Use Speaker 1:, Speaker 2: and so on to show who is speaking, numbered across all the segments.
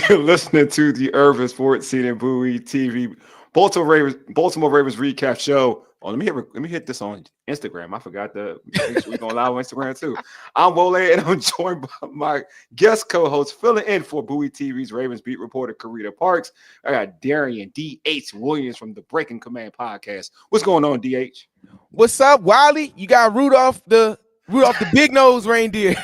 Speaker 1: You're listening to the Urban Sports Scene and Bowie TV Baltimore Ravens recap show. Oh, let me hit this on Instagram. I forgot to make sure we're going live on Instagram too. I'm Wole, and I'm joined by my guest co-host filling in for Bowie TV's Ravens beat reporter Karita Parks. I got Darian D.H. Williams from the Breaking Command podcast. What's going on, D.H.?
Speaker 2: What's up, Wiley? You got Rudolph the big nose reindeer.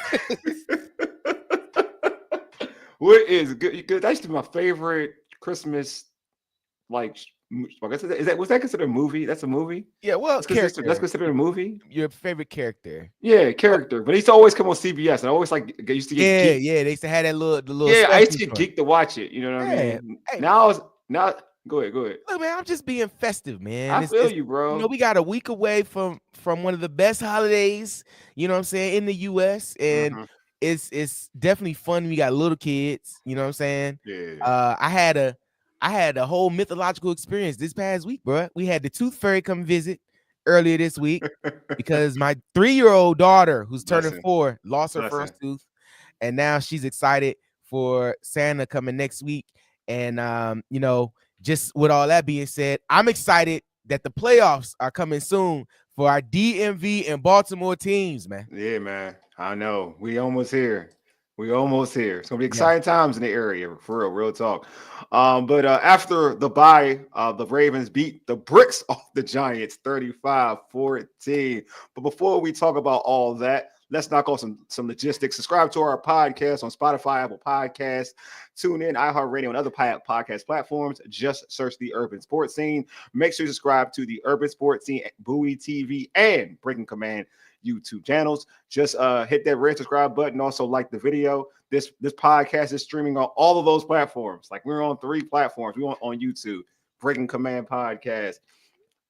Speaker 1: What is good? That's actually my favorite Christmas. Like, I guess was that considered a movie? That's a movie.
Speaker 2: Yeah, well,
Speaker 1: that's considered a movie.
Speaker 2: Your favorite character?
Speaker 1: Yeah, character. But he used to always come on CBS, and I always used to get geeked.
Speaker 2: Yeah. They used to have that little.
Speaker 1: Yeah, I used to get geeked to watch it. You know what I mean? Hey. Now, go ahead.
Speaker 2: Look, man, I'm just being festive, man.
Speaker 1: I feel you, bro.
Speaker 2: You know, we got a week away from one of the best holidays. You know what I'm saying, in the U.S. and it's definitely fun. We got little kids. You know what I'm saying?
Speaker 1: Yeah.
Speaker 2: I had a whole mythological experience this past week, bro. We had the Tooth Fairy come visit earlier this week because my 3-year-old daughter, who's turning 4, lost her first tooth, and now she's excited for Santa coming next week. And you know, just with all that being said, I'm excited that the playoffs are coming soon for our DMV and Baltimore teams, man.
Speaker 1: Yeah, man. I know. We almost here. It's gonna be exciting times in the area, for real talk. But after the bye, the Ravens beat the bricks off the Giants 35-14. But before we talk about all that, let's knock off some logistics. Subscribe to our podcast on Spotify, Apple Podcasts, tune in, iHeartRadio, and other podcast platforms. Just search the Urban Sports Scene. Make sure you subscribe to the Urban Sports Scene, Bowie TV, and Breaking Command YouTube channels. Just hit that red subscribe button. Also like the video. This podcast is streaming on all of those platforms. Like, we're on 3 platforms. We're on YouTube, Breaking Command Podcast,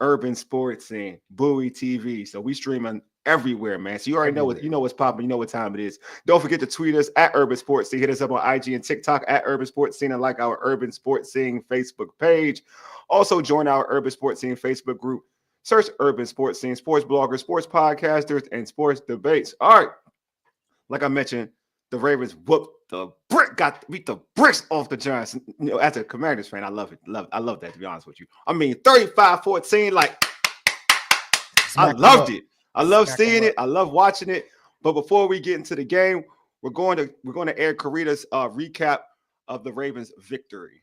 Speaker 1: Urban Sports Scene, Bowie TV. So we streaming everywhere, man. So you already know what's popping. You know what time it is. Don't forget to tweet us at Urban Sports Scene. Hit us up on IG and TikTok at Urban Sports Scene, and like our Urban Sports Scene Facebook page. Also join our Urban Sports Scene Facebook group. Search Urban Sports Scene, sports bloggers, sports podcasters, and sports debates. All right. Like I mentioned, the Ravens beat the bricks off the Giants. You know, as a Commanders fan, I love it. I love that, to be honest with you. I mean, 35-14, like, I loved it. I love seeing it. I love watching it. But before we get into the game, we're going to air Karita's recap of the Ravens' victory.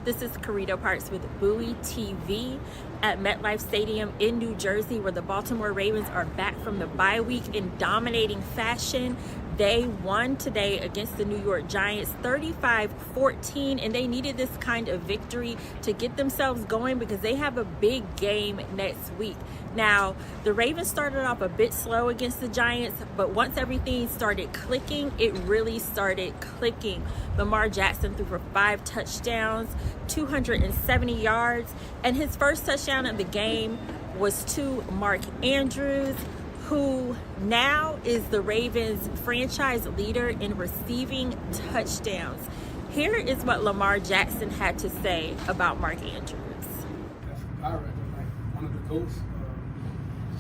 Speaker 3: This is Karita Parks with Bowie TV at MetLife Stadium in New Jersey, where the Baltimore Ravens are back from the bye week in dominating fashion. They won today against the New York Giants 35-14, and they needed this kind of victory to get themselves going because they have a big game next week. Now, the Ravens started off a bit slow against the Giants, but once everything started clicking, it really started clicking. Lamar Jackson threw for 5 touchdowns, 270 yards, and his first touchdown of the game was to Mark Andrews, who now is the Ravens franchise leader in receiving touchdowns. Here is what Lamar Jackson had to say about Mark Andrews.
Speaker 4: That's a guy right there, like one of the GOATs.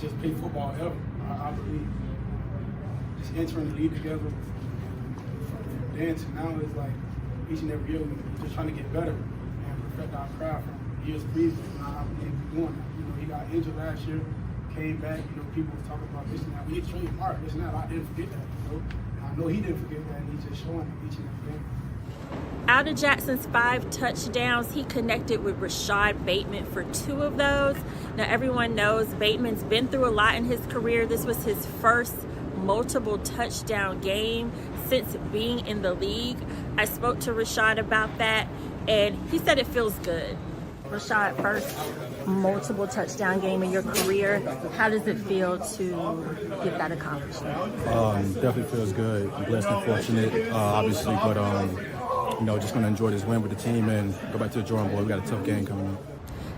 Speaker 4: Just played football ever, I believe. Just entering the league together. From then to now, it's like each and every year we're just trying to get better and perfect our craft from years previous. And I believe we're doing that. You know, he got injured last year. Came back, you know, people were talking about this and that. We need to show you Mark, this and that. I didn't forget that, you know. And I know he didn't forget that, and he's just showing it each and every game.
Speaker 3: Out of Jackson's 5 touchdowns, he connected with Rashad Bateman for 2 of those. Now, everyone knows Bateman's been through a lot in his career. This was his first multiple touchdown game since being in the league. I spoke to Rashad about that, and he said it feels good. Rashad, first multiple touchdown game in your career. How does it feel to get that accomplishment?
Speaker 5: Definitely feels good. I'm blessed and fortunate, obviously, but you know, just going to enjoy this win with the team and go back to the drawing board. We got a tough game coming up.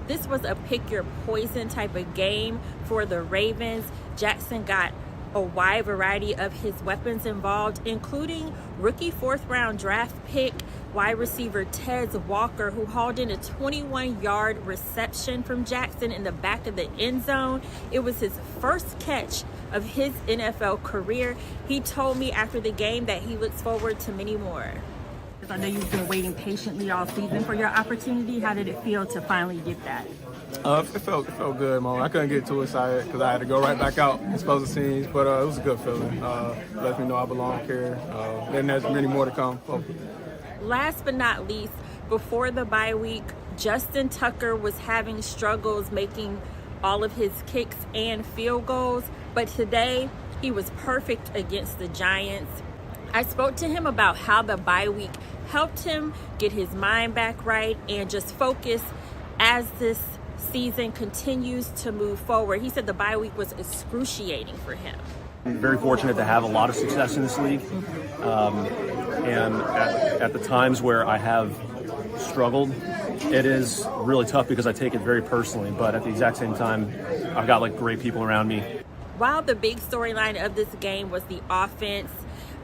Speaker 3: This was a pick your poison type of game for the Ravens. Jackson got a wide variety of his weapons involved, including rookie 4th-round draft pick wide receiver Tez Walker, who hauled in a 21-yard reception from Jackson in the back of the end zone. It was his first catch of his NFL career. He told me after the game that he looks forward to many more. I know you've been waiting patiently all season for your opportunity. How did it feel to finally get that?
Speaker 5: It felt good, man. I couldn't get too excited because I had to go right back out and expose the scenes, but it was a good feeling. Let me know I belong here. Then there's many more to come. Hopefully.
Speaker 3: Last but not least, before the bye week, Justin Tucker was having struggles making all of his kicks and field goals, but today he was perfect against the Giants. I spoke to him about how the bye week helped him get his mind back right and just focus as this season continues to move forward. He said the bye week was excruciating for him.
Speaker 6: I'm very fortunate to have a lot of success in this league. And at the times where I have struggled, it is really tough because I take it very personally. But at the exact same time, I've got like great people around me.
Speaker 3: While the big storyline of this game was the offense,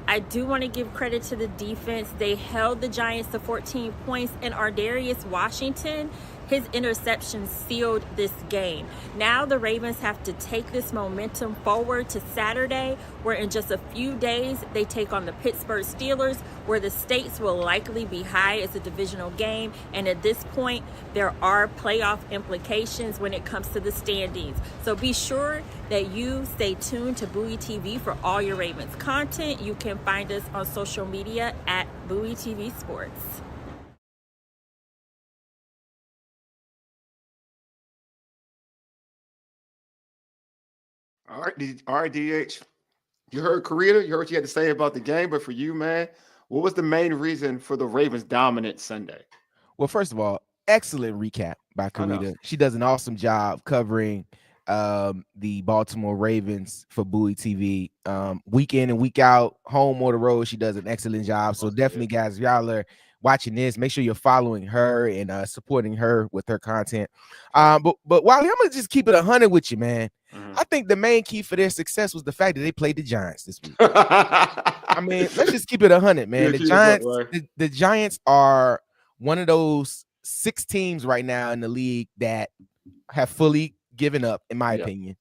Speaker 3: I do want to give credit to the defense. They held the Giants to 14 points, and Ardarius Washington, his interception sealed this game. Now the Ravens have to take this momentum forward to Saturday, where in just a few days they take on the Pittsburgh Steelers, where the stakes will likely be high. It's a divisional game, and at this point there are playoff implications when it comes to the standings. So be sure that you stay tuned to Bowie TV for all your Ravens content. You can find us on social media at Bowie TV Sports.
Speaker 1: All right, DH. You heard Karita. You heard what you had to say about the game, but for you, man, what was the main reason for the Ravens' dominant Sunday?
Speaker 2: Well, first of all, excellent recap by Karita. She does an awesome job covering the Baltimore Ravens for Bowie TV. Week in and week out, home or the road, she does an excellent job. So definitely, guys, if y'all are watching this, make sure you're following her and supporting her with her content. But Wally, I'm gonna just keep it 100 with you, man. I think the main key for their success was the fact that they played the Giants this week. I mean, let's just keep it 100, man. The Giants are one of those 6 teams right now in the league that have fully given up, in my opinion,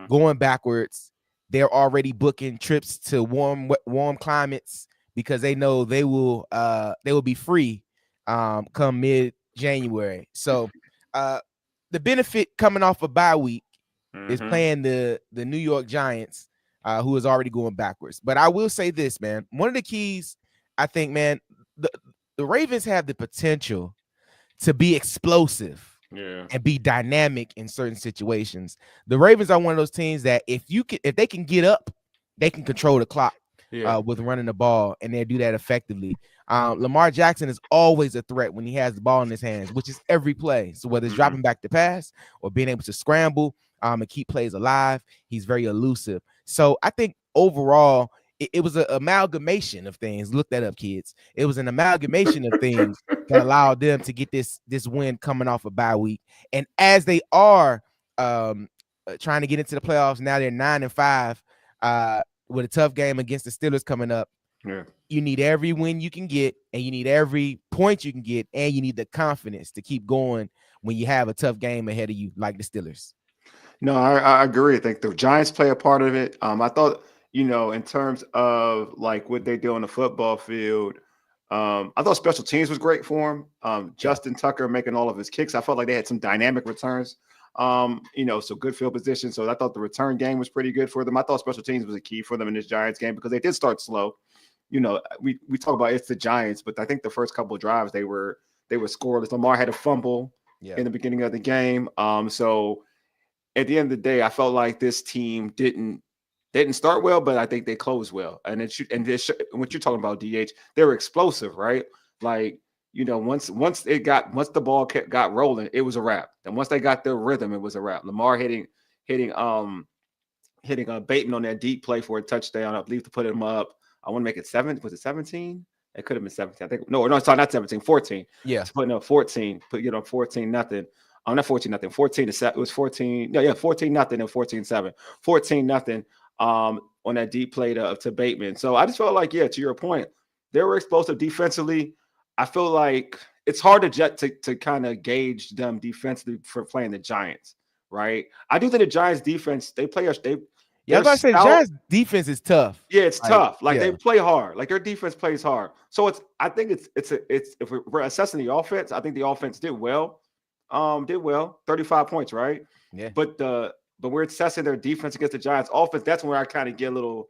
Speaker 2: going backwards. They're already booking trips to warm climates because they know they will be free come mid-January. So the benefit coming off a bye week is playing the New York Giants, who is already going backwards. But I will say this, man. One of the keys, I think, man, the Ravens have the potential to be explosive and be dynamic in certain situations. The Ravens are one of those teams that if they can get up, they can control the clock with running the ball, and they do that effectively. Lamar Jackson is always a threat when he has the ball in his hands, which is every play. So whether it's dropping back to pass or being able to scramble and keep plays alive, he's very elusive. So I think overall, it was an amalgamation of things. Look that up, kids. It was an amalgamation of things that allowed them to get this win coming off a bye week. And as they are trying to get into the playoffs, now they're 9-5 with a tough game against the Steelers coming up. You need every win you can get, and you need every point you can get, and you need the confidence to keep going when you have a tough game ahead of you, like the Steelers.
Speaker 1: No, I agree. I think the Giants play a part of it. I thought, in terms of like what they do on the football field, I thought special teams was great for them. Justin Tucker making all of his kicks. I felt like they had some dynamic returns. So good field position. So I thought the return game was pretty good for them. I thought special teams was a key for them in this Giants game because they did start slow. We talk about it's the Giants, but I think the first couple of drives they were scoreless. Lamar had a fumble in the beginning of the game. So at the end of the day, I felt like this team didn't start well, but I think they closed well. And what you're talking about, DH, they were explosive, right? Like, once the ball got rolling, it was a wrap. And once they got their rhythm, it was a wrap. Lamar hitting Bateman on that deep play for a touchdown, I believe, to put him up. I want to make it 7. Was it 17? It could have been 17. I think sorry, not 17, 14.
Speaker 2: Yeah.
Speaker 1: Putting up 14, 14-0. I'm not 14-0. 14-7. It was 14. No, yeah, 14-0 and 14-7. 14-0. on that deep play to Bateman. So I just felt like, yeah, to your point, they were explosive defensively. I feel like it's hard to kind of gauge them defensively for playing the Giants, right? I do think the Giants defense, they play us,
Speaker 2: Yeah, I
Speaker 1: they're
Speaker 2: was about to say
Speaker 1: stout.
Speaker 2: Giants defense is tough.
Speaker 1: Yeah, it's tough. Like
Speaker 2: yeah.
Speaker 1: they play hard. Like their defense plays hard. So I think it's if we're assessing the offense, I think the offense did well. 35 points, right?
Speaker 2: Yeah.
Speaker 1: But we're assessing their defense against the Giants offense. That's where I kind of get a little.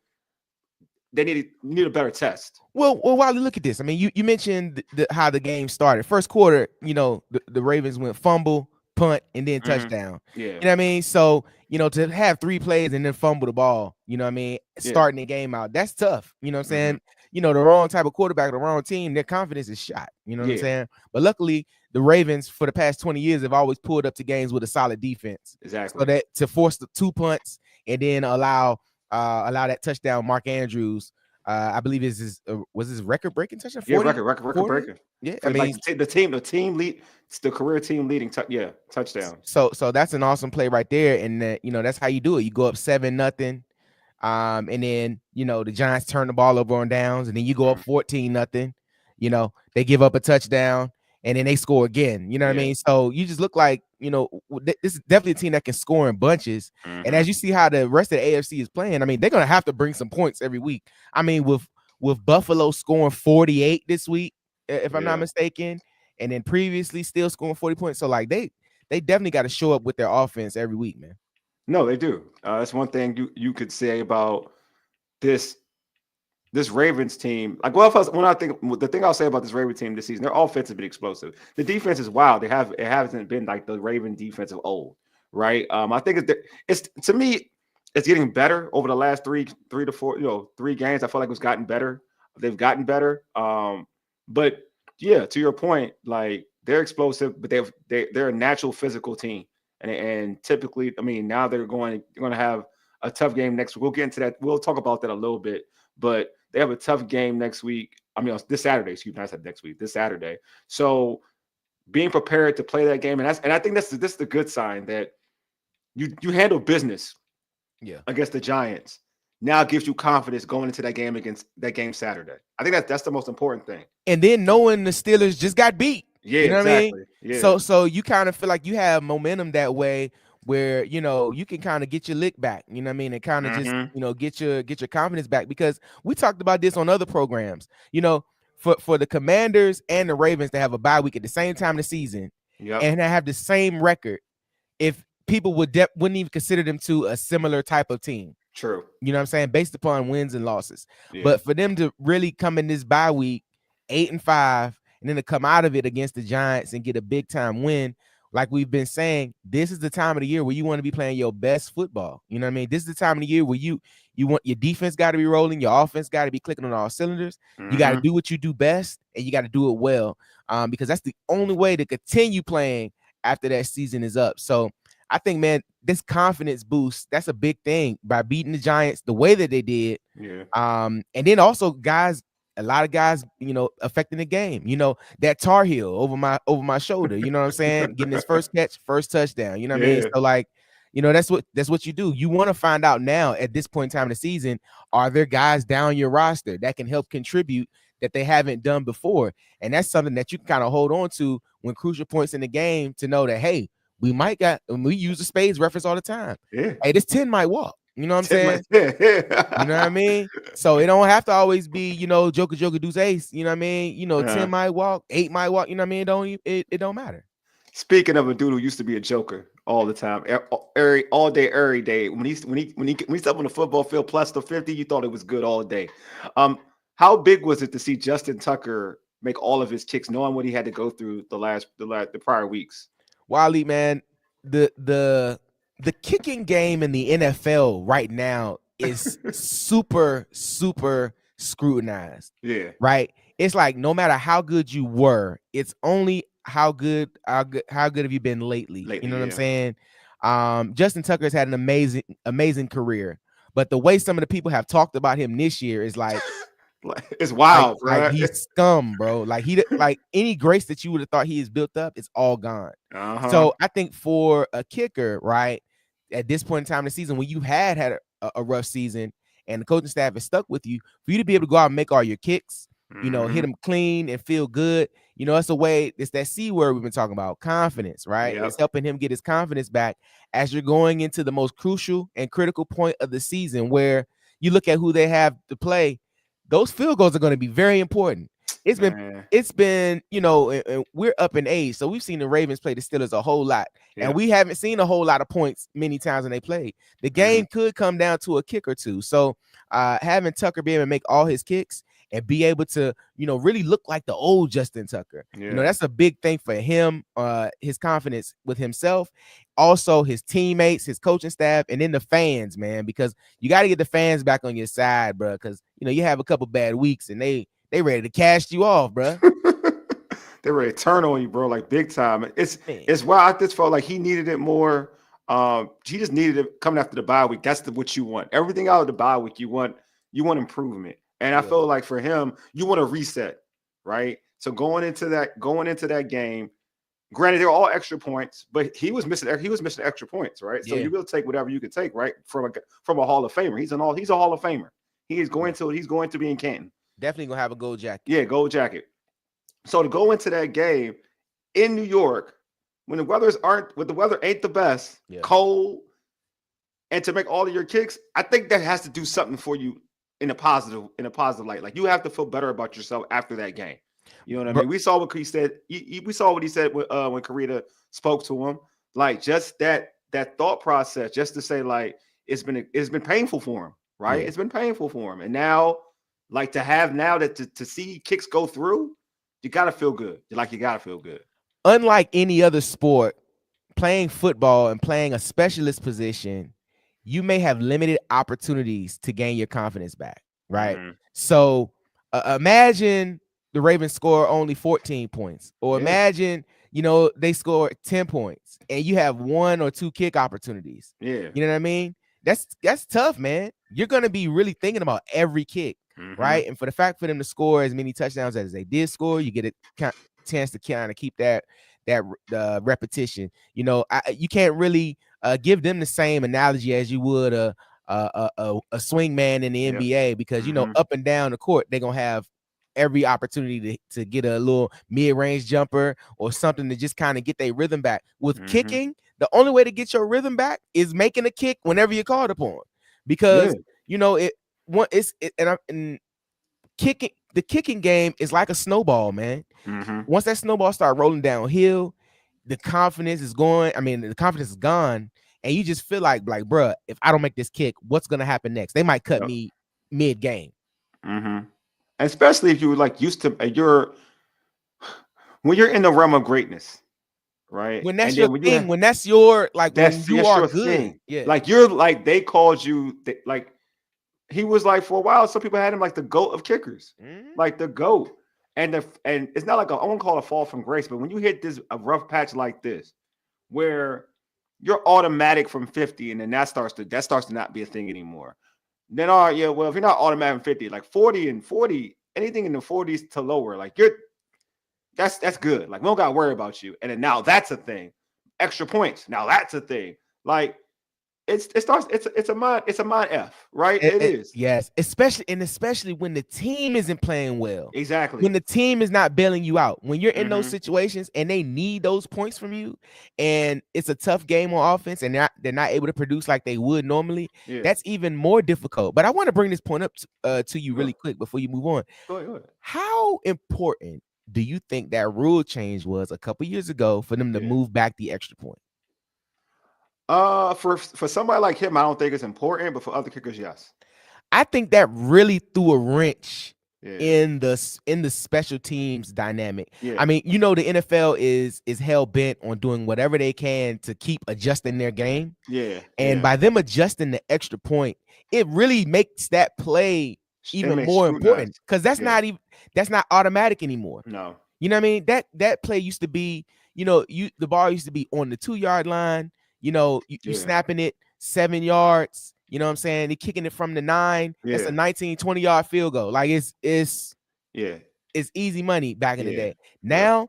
Speaker 1: They need a better test.
Speaker 2: Well, Wiley, look at this. I mean, you mentioned how the game started. First quarter, the Ravens went fumble, punt, and then touchdown.
Speaker 1: Yeah.
Speaker 2: You know what I mean? So, to have 3 plays and then fumble the ball, you know what I mean? Starting the game out, that's tough. You know what I'm saying? The wrong type of quarterback, the wrong team, their confidence is shot. You know what I'm saying? But luckily, the Ravens for the past 20 years have always pulled up to games with a solid defense.
Speaker 1: Exactly.
Speaker 2: So that to force the 2 punts and then allow that touchdown, Mark Andrews. I believe was his record-breaking touchdown.
Speaker 1: 40? Yeah, record breaker.
Speaker 2: Yeah,
Speaker 1: I mean the team lead. It's the career team leading. Touchdown.
Speaker 2: So that's an awesome play right there, and that's how you do it. You go up 7-0, and then the Giants turn the ball over on downs, and then you go up 14-0. They give up a touchdown, and then they score again. You know what I mean? So you just look like this is definitely a team that can score in bunches. And as you see how the rest of the AFC is playing, I mean, they're gonna have to bring some points every week. I mean, with Buffalo scoring 48 this week, if I'm not mistaken, and then previously still scoring 40 points. So like they definitely got to show up with their offense every week, man.
Speaker 1: No, they do. That's one thing you could say about this Ravens team. Like, the thing I'll say about this Ravens team this season, their offense has been explosive. The defense is wild. It hasn't been like the Raven defense of old, right? I think it's to me, it's getting better over the last three to four, 3 games. I feel like it's gotten better. They've gotten better. But yeah, to your point, like they're explosive, but they're a natural physical team, and typically, I mean, now they're going to have a tough game next week. We'll get into that. We'll talk about that a little bit, but they have a tough game next week. I mean, this Saturday. Excuse me, I said next week. This Saturday. So being prepared to play that game, and I think this is the good sign that you handle business.
Speaker 2: Yeah.
Speaker 1: Against the Giants now gives you confidence going into that game Saturday. I think that's the most important thing.
Speaker 2: And then knowing the Steelers just got beat.
Speaker 1: Yeah,
Speaker 2: you know
Speaker 1: exactly.
Speaker 2: What I mean?
Speaker 1: Yeah.
Speaker 2: So you kind of feel like you have momentum that way, where you can kind of get your lick back. You know what I mean? And kind of just get your confidence back, because we talked about this on other programs. For the Commanders and the Ravens to have a bye week at the same time of the season, and to have the same record, if people wouldn't even consider them to a similar type of team.
Speaker 1: True.
Speaker 2: You know what I'm saying? Based upon wins and losses.
Speaker 1: Yeah.
Speaker 2: But for them to really come in this bye week 8-5, and then to come out of it against the Giants and get a big time win, like we've been saying, this is the time of the year where you want to be playing your best football. You know what I mean? This is the time of the year where you want your defense got to be rolling, your offense got to be clicking on all cylinders. You got to do what you do best, and you got to do it well, because that's the only way to continue playing after that season is up. So I think, man, this confidence boost, that's a big thing by beating the Giants the way that they did.
Speaker 1: Yeah.
Speaker 2: And then also a lot of guys, affecting the game. That Tar Heel over my shoulder, you know what I'm saying? Getting his first catch, first touchdown. You know what I mean? So like, that's what you do. You want to find out now at this point in time of the season, are there guys down your roster that can help contribute that they haven't done before? And that's something that you can kind of hold on to when crucial points in the game to know that, hey, we use the spades reference all the time.
Speaker 1: Yeah.
Speaker 2: Hey, this 10 might walk. You know what I'm saying?
Speaker 1: Yeah.
Speaker 2: You know what I mean? So it don't have to always be, Joker, Deuce, Ace. You know what I mean? 10 might walk, 8 might walk. You know what I mean? It don't matter. Speaking
Speaker 1: of a dude who used to be a joker all the time, all day, every day. When he stepped on the football field plus the 50, you thought it was good all day. How big was it to see Justin Tucker make all of his kicks, knowing what he had to go through the prior weeks?
Speaker 2: Wally, man, the kicking game in the NFL right now is super, super scrutinized.
Speaker 1: Yeah.
Speaker 2: Right. It's like no matter how good you were, it's only how good have you been lately? You know what I'm saying? Justin Tucker has had an amazing career, but the way some of the people have talked about him this year is like
Speaker 1: it's wild,
Speaker 2: like,
Speaker 1: right?
Speaker 2: Like he's scum, bro. Like like any grace that you would have thought he has built up, it's all gone. So I think for a kicker, right, at this point in time in the season, when you had a rough season and the coaching staff is stuck with you, for you to be able to go out and make all your kicks, hit
Speaker 1: Mm-hmm.
Speaker 2: them clean and feel good. It's a way, it's that C word we've been talking about, confidence, right?
Speaker 1: Yep.
Speaker 2: It's helping him get his confidence back as you're going into the most crucial and critical point of the season, where you look at who they have to play. Those field goals are going to be very important. It's
Speaker 1: Man.
Speaker 2: been, and we're up in age, so we've seen the Ravens play the Steelers a whole lot,
Speaker 1: Yeah.
Speaker 2: and we haven't seen a whole lot of points many times when they played. The game could come down to a kick or two. So having Tucker be able to make all his kicks and be able to, really look like the old Justin Tucker, that's a big thing for him, his confidence with himself, also his teammates, his coaching staff, and then the fans, man, because you got to get the fans back on your side, bro, because, you have a couple bad weeks and they ready to cast you off, bro.
Speaker 1: They ready to turn on you, bro, like big time. It's why I just felt like he needed it more. He just needed it coming after the bye week. That's what you want. Everything out of the bye week, you want improvement. And I feel like for him, you want to reset, right? So going into that game, granted they're all extra points, but he was missing extra points, right? So you will take whatever you can take, right? From a Hall of Famer. He's a Hall of Famer. He's going to be in Canton.
Speaker 2: Definitely gonna have a gold jacket.
Speaker 1: Yeah, gold jacket. So to go into that game in New York when the weather ain't the best, cold, and to make all of your kicks, I think that has to do something for you in a positive light. Like you have to feel better about yourself after that game. You know what I mean? We saw what he said. We saw what he said when Karita spoke to him. Like just that thought process, just to say like it's been painful for him, right? Yeah. It's been painful for him, and now. Like to see kicks go through, you gotta feel good. You gotta feel good.
Speaker 2: Unlike any other sport, playing football and playing a specialist position, you may have limited opportunities to gain your confidence back, right? Mm-hmm. So imagine the Ravens score only 14 points, or imagine they score 10 points, and you have 1 or 2 kick opportunities.
Speaker 1: Yeah,
Speaker 2: you know what I mean? That's tough, man. You're gonna be really thinking about every kick. Mm-hmm. Right. And for them to score as many touchdowns as they did score, you get a chance to kind of keep that repetition. You can't really give them the same analogy as you would a swing man in the NBA, because, up and down the court, they're going to have every opportunity to get a little mid-range jumper or something to just kind of get their rhythm back. With kicking, the only way to get your rhythm back is making a kick whenever you're called upon, because, the kicking game is like a snowball, man. Mm-hmm. Once that snowball start rolling downhill, the confidence is gone, and you just feel like, bruh, if I don't make this kick, what's gonna happen next? They might cut me mid-game.
Speaker 1: Mm-hmm. Especially if you're used to when you're in the realm of greatness, right?
Speaker 2: When that's your thing, when that's your when you are good, thing.
Speaker 1: Yeah. They called you he was for a while. Some people had him the GOAT of kickers, the GOAT. And it's not I won't call it a fall from grace, but when you hit a rough patch like this, where you're automatic from 50, and then that starts to not be a thing anymore. Then if you're not automatic from 50, 40 and 40, anything in the 40s to lower, that's good. We don't gotta worry about you. And then now that's a thing. Extra points. Now that's a thing. It's a mind F, right? It is.
Speaker 2: Yes, especially when the team isn't playing well.
Speaker 1: Exactly.
Speaker 2: When the team is not bailing you out. When you're in those situations and they need those points from you, and it's a tough game on offense, and they're not able to produce like they would normally, that's even more difficult. But I want to bring this point up to you really quick before you move on.
Speaker 1: Go ahead.
Speaker 2: How important do you think that rule change was a couple years ago for them to move back the extra point?
Speaker 1: For somebody like him, I don't think it's important, but for other kickers, yes.
Speaker 2: I think that really threw a wrench in the special teams dynamic. Yeah. I mean, the NFL is hell bent on doing whatever they can to keep adjusting their game.
Speaker 1: Yeah.
Speaker 2: And by them adjusting the extra point, it really makes that play even more important, because that's not automatic anymore.
Speaker 1: No.
Speaker 2: You know what I mean? That play used to be, the ball used to be on the 2-yard line. You snapping it 7 yards, you know what I'm saying? They're kicking it from the 9. Yeah. That's a 19, 20-yard field goal. It's easy money back in the day. Now,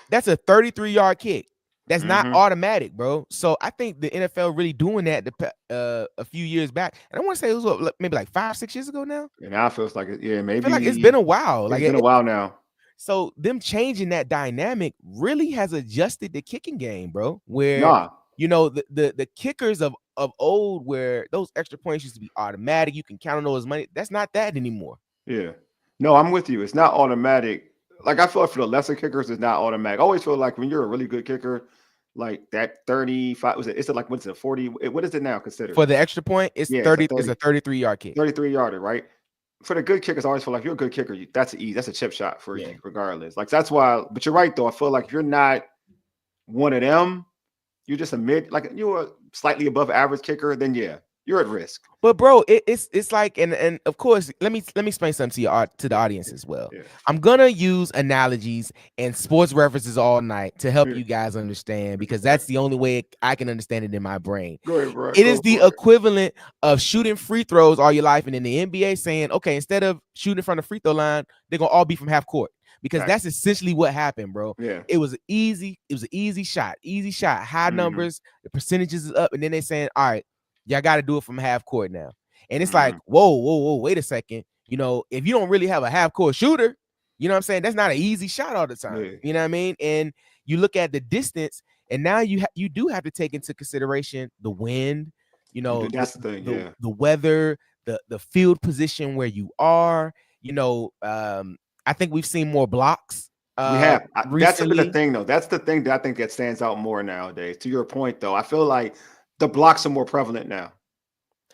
Speaker 2: that's a 33-yard kick. That's not automatic, bro. So I think the NFL really doing that a few years back. And I want to say it was maybe like 5-6 years ago now.
Speaker 1: And now it feels like maybe
Speaker 2: I feel like it's been a while.
Speaker 1: It's been a while now.
Speaker 2: So them changing that dynamic really has adjusted the kicking game, bro. Where the kickers of old, where those extra points used to be automatic, you can count on those money. That's not that anymore.
Speaker 1: Yeah. No, I'm with you. It's not automatic. Like I feel like for the lesser kickers, it's not automatic. I always feel like when you're a really good kicker, like that 35 was it? Is it like what's it 40? What is it now considered
Speaker 2: for the extra point? It's 30. It's a 33-yard kick.
Speaker 1: 33-yarder, right? For the good kickers, I always feel like you're a good kicker. That's easy. That's a chip shot for you, regardless. Like that's why. But you're right though. I feel like if you're not one of them, you're just a mid, like you're a slightly above average kicker. Then you're at risk.
Speaker 2: But bro, it's like, and of course, let me explain something to the audience as well. Yeah. I'm gonna use analogies and sports references all night to help you guys understand, because that's the only way I can understand it in my brain.
Speaker 1: Go ahead, bro.
Speaker 2: It is the equivalent of shooting free throws all your life, and in the NBA saying, okay, instead of shooting from the free throw line, they're gonna all be from half court. Because that's essentially what happened, bro.
Speaker 1: Yeah.
Speaker 2: It was an easy shot, high numbers, the percentages is up, and then they're saying, all right, y'all got to do it from half court now. And it's like, whoa, wait a second. If you don't really have a half court shooter, you know what I'm saying? That's not an easy shot all the time. Yeah. You know what I mean? And you look at the distance, and now you do have to take into consideration the wind,
Speaker 1: that's the thing,
Speaker 2: the weather, the field position where you are, I think we've seen more blocks.
Speaker 1: We have. That's been the thing, though. That's the thing that I think that stands out more nowadays. To your point, though, I feel like the blocks are more prevalent now.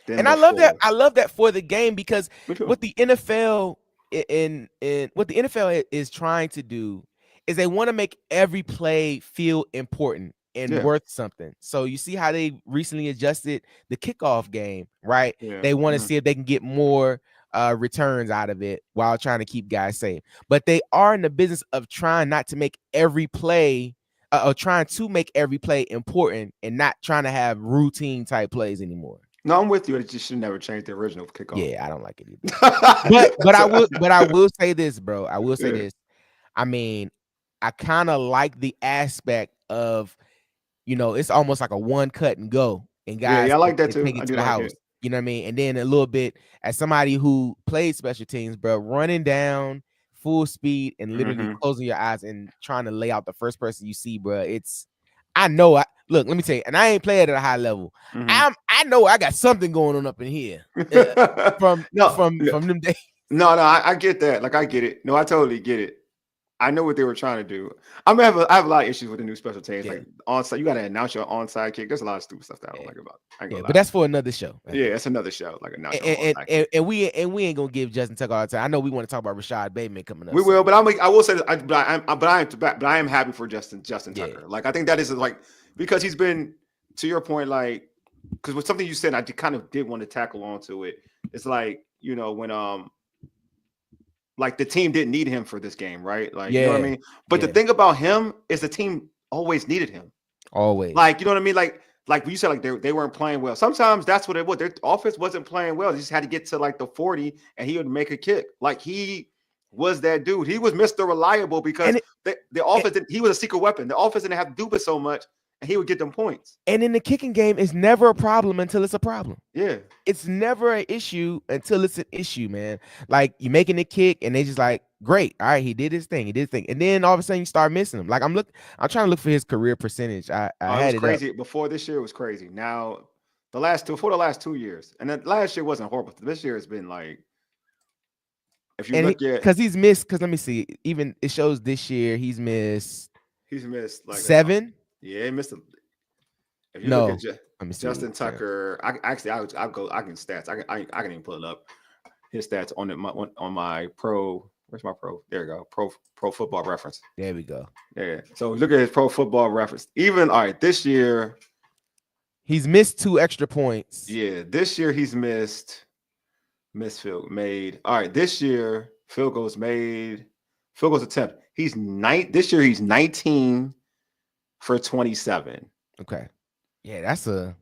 Speaker 2: And I love that. I love that for the game, because what the NFL what the NFL is trying to do is they want to make every play feel important and worth something. So you see how they recently adjusted the kickoff game, right? Yeah. They want to see if they can get more returns out of it while trying to keep guys safe. But they are in the business of trying not to make every play or trying to make every play important, and not trying to have routine type plays anymore.
Speaker 1: No, I'm with you. It just should never change the original kickoff.
Speaker 2: Yeah, I don't like it either. but I will say this, bro. I will say this. I mean, I kind of like the aspect of, it's almost like a one cut and go. And guys,
Speaker 1: I like that too.
Speaker 2: Take it to the house. You know what I mean? And then a little bit, as somebody who played special teams, bro, running down full speed and literally closing your eyes and trying to lay out the first person you see, bro. Look, let me tell you, and I ain't played at a high level. I know I got something going on up in here from them days.
Speaker 1: No, I get that. Like, I get it. No, I totally get it. I know what they were trying to do. I have a lot of issues with the new special teams. Like onside, you got to announce your onside kick. There's a lot of stupid stuff that I don't like about it.
Speaker 2: But that's for another show.
Speaker 1: Right? Yeah, it's another show. Like
Speaker 2: and we ain't gonna give Justin Tucker all the time. I know we want to talk about Rashad Bateman coming up.
Speaker 1: We will, but I will say that I am happy for Justin Tucker. Like, I think that is like, because he's been, to your point, like, because with something you said, I kind of did want to tackle onto it. It's like, when like the team didn't need him for this game, right? Like, you know what I mean? But the thing about him is the team always needed him.
Speaker 2: Always.
Speaker 1: Like, you know what I mean? Like you said, like they weren't playing well. Sometimes that's what it was. Their offense wasn't playing well. They just had to get to like the 40 and he would make a kick. Like, he was that dude. He was Mr. Reliable, because the offense, he was a secret weapon. The offense didn't have to do but so much, and he would get them points.
Speaker 2: And in the kicking game, it's never a problem until it's a problem.
Speaker 1: Yeah.
Speaker 2: It's never an issue until it's an issue, man. Like, you making the kick, and they just like, great. All right, he did his thing. And then all of a sudden you start missing him. Like, I'm trying to look for his career percentage. I had it
Speaker 1: crazy.
Speaker 2: Up.
Speaker 1: Before this year, it was crazy. Now, for the last 2 years. And then last year wasn't horrible. This year has been like, if you look at,
Speaker 2: because he's missed, because let me see. Even it shows this year he's missed
Speaker 1: like
Speaker 2: 7.
Speaker 1: Yeah, he missed a. If you
Speaker 2: no,
Speaker 1: look at Justin Tucker, I'll go. I can stats. I can even pull it up. His stats on my pro. Where's my pro? There you go. Pro Football Reference.
Speaker 2: There we go.
Speaker 1: Yeah. So look at his Pro Football Reference. Even this year,
Speaker 2: he's missed 2 extra points.
Speaker 1: Yeah, this year he's missed field made. All right, this year field goals made, field goals attempt. This year he's 19 for 27.
Speaker 2: Okay. Yeah, that's a.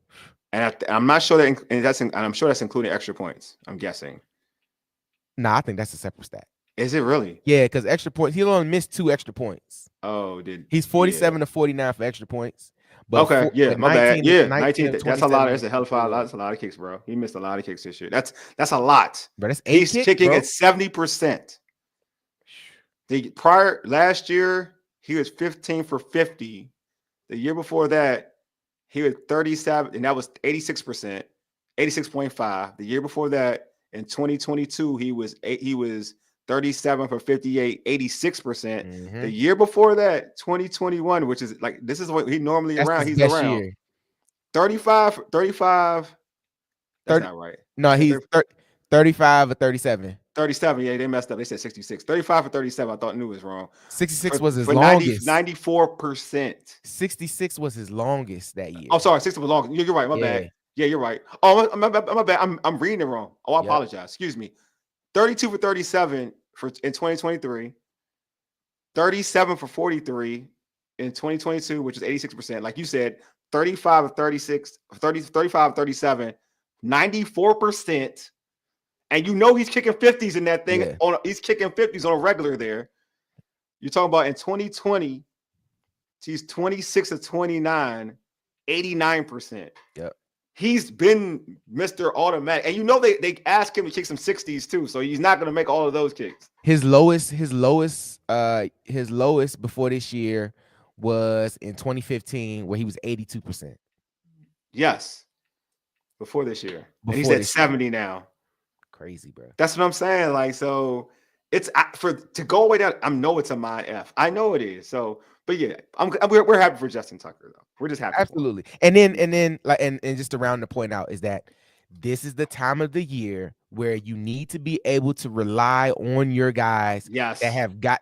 Speaker 1: And I'm not sure and I'm sure that's including extra points. I'm guessing.
Speaker 2: No, I think that's a separate stat.
Speaker 1: Is it really?
Speaker 2: Yeah, because extra points. He only missed 2 extra points.
Speaker 1: Oh,
Speaker 2: He's 47 to 49 for extra points. But
Speaker 1: Okay, yeah,
Speaker 2: but
Speaker 1: my bad.
Speaker 2: 19
Speaker 1: Yeah,
Speaker 2: 19
Speaker 1: 19.
Speaker 2: of
Speaker 1: That's a lot.
Speaker 2: 27
Speaker 1: That's a hell of a lot.
Speaker 2: field goals.
Speaker 1: That's a lot of kicks, bro. He missed a lot of kicks this year. That's a lot.
Speaker 2: But that's 8
Speaker 1: He's
Speaker 2: kicks,
Speaker 1: kicking
Speaker 2: bro.
Speaker 1: at 70%. The prior last year, he was 15 for 50. The year before that, he was 37, and that was 86%, 86.5. The year before that, in 2022, he was 37 for 58, 86%.
Speaker 2: Mm-hmm.
Speaker 1: The year before that, 2021, which is like this is what he normally
Speaker 2: That's
Speaker 1: around.
Speaker 2: his
Speaker 1: He's
Speaker 2: best
Speaker 1: around
Speaker 2: year.
Speaker 1: 35. That's
Speaker 2: 30,
Speaker 1: not right.
Speaker 2: no, he's 35 or 37.
Speaker 1: 37. Yeah, they messed up. They said 66. 35 for 37. I thought New was wrong.
Speaker 2: 66 was his
Speaker 1: For
Speaker 2: longest.
Speaker 1: 94%.
Speaker 2: 66 was his longest that year.
Speaker 1: Oh, sorry, 60 was long. You're right. My bad. Yeah, you're right. Oh, my bad. I'm reading it wrong. Oh, I apologize. Excuse me. 32 for 37 in 2023. 37 for 43 in 2022, which is 86%. Like you said, 35 of 36, 35 of 37, 94%. And you know he's kicking 50s in that thing.
Speaker 2: Yeah.
Speaker 1: He's kicking 50s on a regular there. You're talking about in 2020, he's 26 of 29, 89%.
Speaker 2: Yep.
Speaker 1: He's been Mr. Automatic. And you know they asked him to kick some 60s too. So he's not going to make all of those kicks.
Speaker 2: His lowest before this year was in 2015, where he was 82%.
Speaker 1: Yes. Before this year. And he's at 70 now.
Speaker 2: Crazy, bro.
Speaker 1: That's what I'm saying. Like, so it's to go away down. I know it's a mind F. I know it is. So, but yeah, we're happy for Justin Tucker though. We're just happy.
Speaker 2: Absolutely. And then like and just to round the point out is that this is the time of the year where you need to be able to rely on your guys that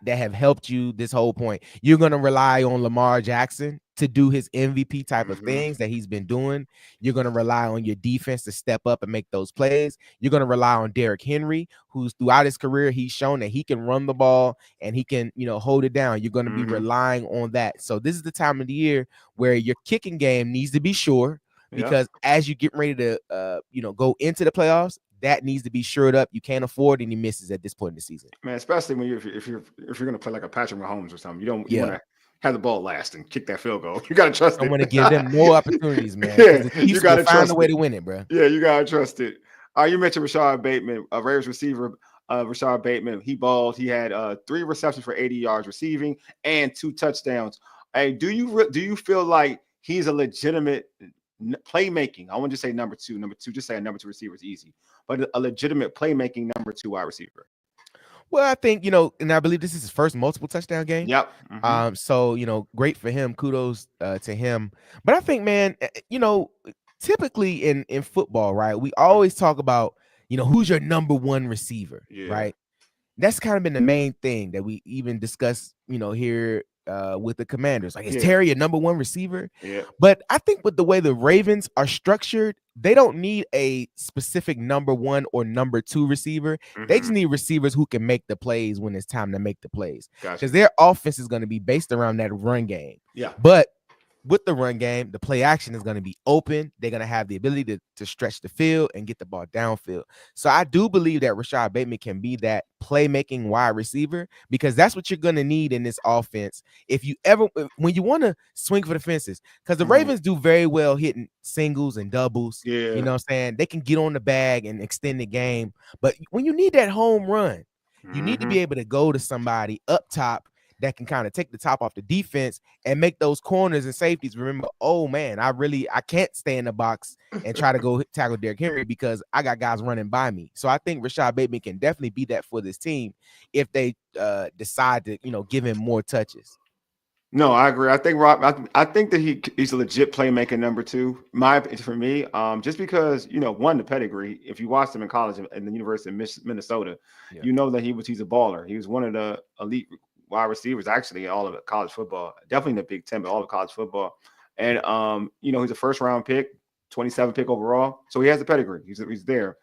Speaker 2: have helped you this whole point. You're going to rely on Lamar Jackson to do his MVP type of things that he's been doing. You're going to rely on your defense to step up and make those plays. You're going to rely on Derrick Henry, who's throughout his career, he's shown that he can run the ball and he can, hold it down. You're going to be relying on that. So this is the time of the year where your kicking game needs to be sure, because as you get ready to go into the playoffs, that needs to be shored up. You can't afford any misses at this point in the season,
Speaker 1: man. Especially when if you're going to play like a Patrick Mahomes or something, you want to have the ball last and kick that field goal. You got to trust it.
Speaker 2: I want to give them no opportunities, man.
Speaker 1: You got to
Speaker 2: find a way to win it, bro.
Speaker 1: Yeah, you got to trust it. You mentioned Rashad Bateman, a Raiders receiver. Rashad Bateman, he balled. He had 3 receptions for 80 yards receiving and 2 touchdowns. Hey, do you feel like he's a legitimate playmaking? I want to say number two. Just say a number 2 receiver is easy, but a legitimate playmaking number 2 wide receiver.
Speaker 2: Well, I think, and I believe this is his first multiple touchdown game.
Speaker 1: Yep.
Speaker 2: So, great for him. Kudos to him. But I think, man, typically in football, right, we always talk about, who's your number 1 receiver, right? That's kind of been the main thing that we even discuss, here with the Commanders. Like, is Terry a number 1 receiver?
Speaker 1: Yeah.
Speaker 2: But I think with the way the Ravens are structured, they don't need a specific number 1 or number 2 receiver. They just need receivers who can make the plays when it's time to make the plays. Because their offense is going to be based around that run game.
Speaker 1: Yeah.
Speaker 2: But with the run game, the play action is going to be open. They're going to have the ability to stretch the field and get the ball downfield. So I do believe that Rashad Bateman can be that playmaking wide receiver, because that's what you're going to need in this offense. When you want to swing for the fences, because the Ravens do very well hitting singles and doubles.
Speaker 1: Yeah.
Speaker 2: You know what I'm saying? They can get on the bag and extend the game. But when you need that home run, you need to be able to go to somebody up top that can kind of take the top off the defense and make those corners and safeties remember, oh man, I can't stay in the box and try to go tackle Derrick Henry because I got guys running by me. So I think Rashad Bateman can definitely be that for this team if they decide to, give him more touches.
Speaker 1: No, I agree. I think I think that he's a legit playmaker number 2. For me, just because one, the pedigree. If you watched him in college in the University of Minnesota, you know that he's a baller. He was one of the elite wide receivers actually in all of college football, definitely in the Big Ten, but all of college football. And he's a first round pick, 27 pick overall, so he has the pedigree. He's there.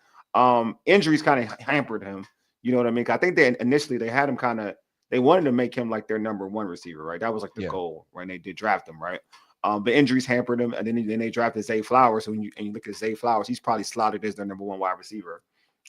Speaker 1: Injuries kind of hampered him. You know what I mean? I think initially they had him they wanted to make him like their number 1 receiver, right? That was like the goal, right? And they did draft him, right? But injuries hampered him, and then they drafted Zay Flowers. So when you look at Zay Flowers, he's probably slotted as their number 1 wide receiver.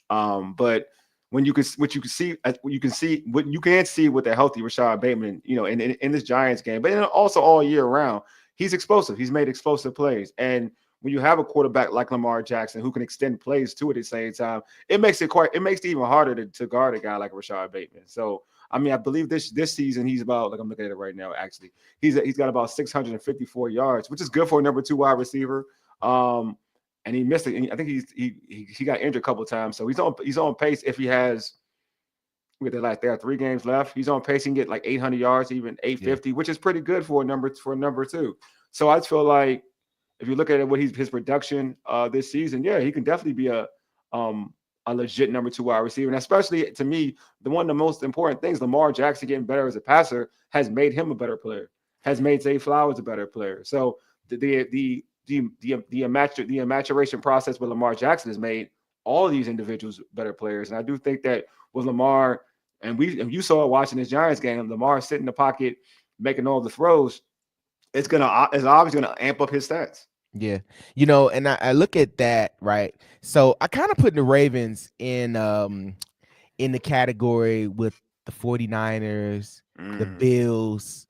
Speaker 1: But when you can what you can see what you can see with the healthy Rashad Bateman, in this Giants game, but then also all year round, he's explosive. He's made explosive plays, and when you have a quarterback like Lamar Jackson who can extend plays too at the same time, it makes it even harder to guard a guy like Rashad Bateman. So I mean, I believe this season he's about, like I'm looking at it right now. Actually, he's got about 654 yards, which is good for a number 2 wide receiver. And he missed it. I think he got injured a couple of times, so he's on pace. If he has, there are 3 games left, he's on pace. He can get like 800 yards, even 850, which is pretty good for a number 2. So I just feel like if you look at it, his production this season, yeah, he can definitely be a legit number 2 wide receiver. And especially to me, one of the most important things, Lamar Jackson getting better as a passer has made him a better player, has made Zay Flowers a better player. So the maturation process with Lamar Jackson has made all of these individuals better players. And I do think that with Lamar, and you saw it watching this Giants game, Lamar sitting in the pocket, making all the throws, it's obviously gonna amp up his stats.
Speaker 2: Yeah. And I look at that, right? So I kind of put the Ravens in the category with the 49ers, the Bills,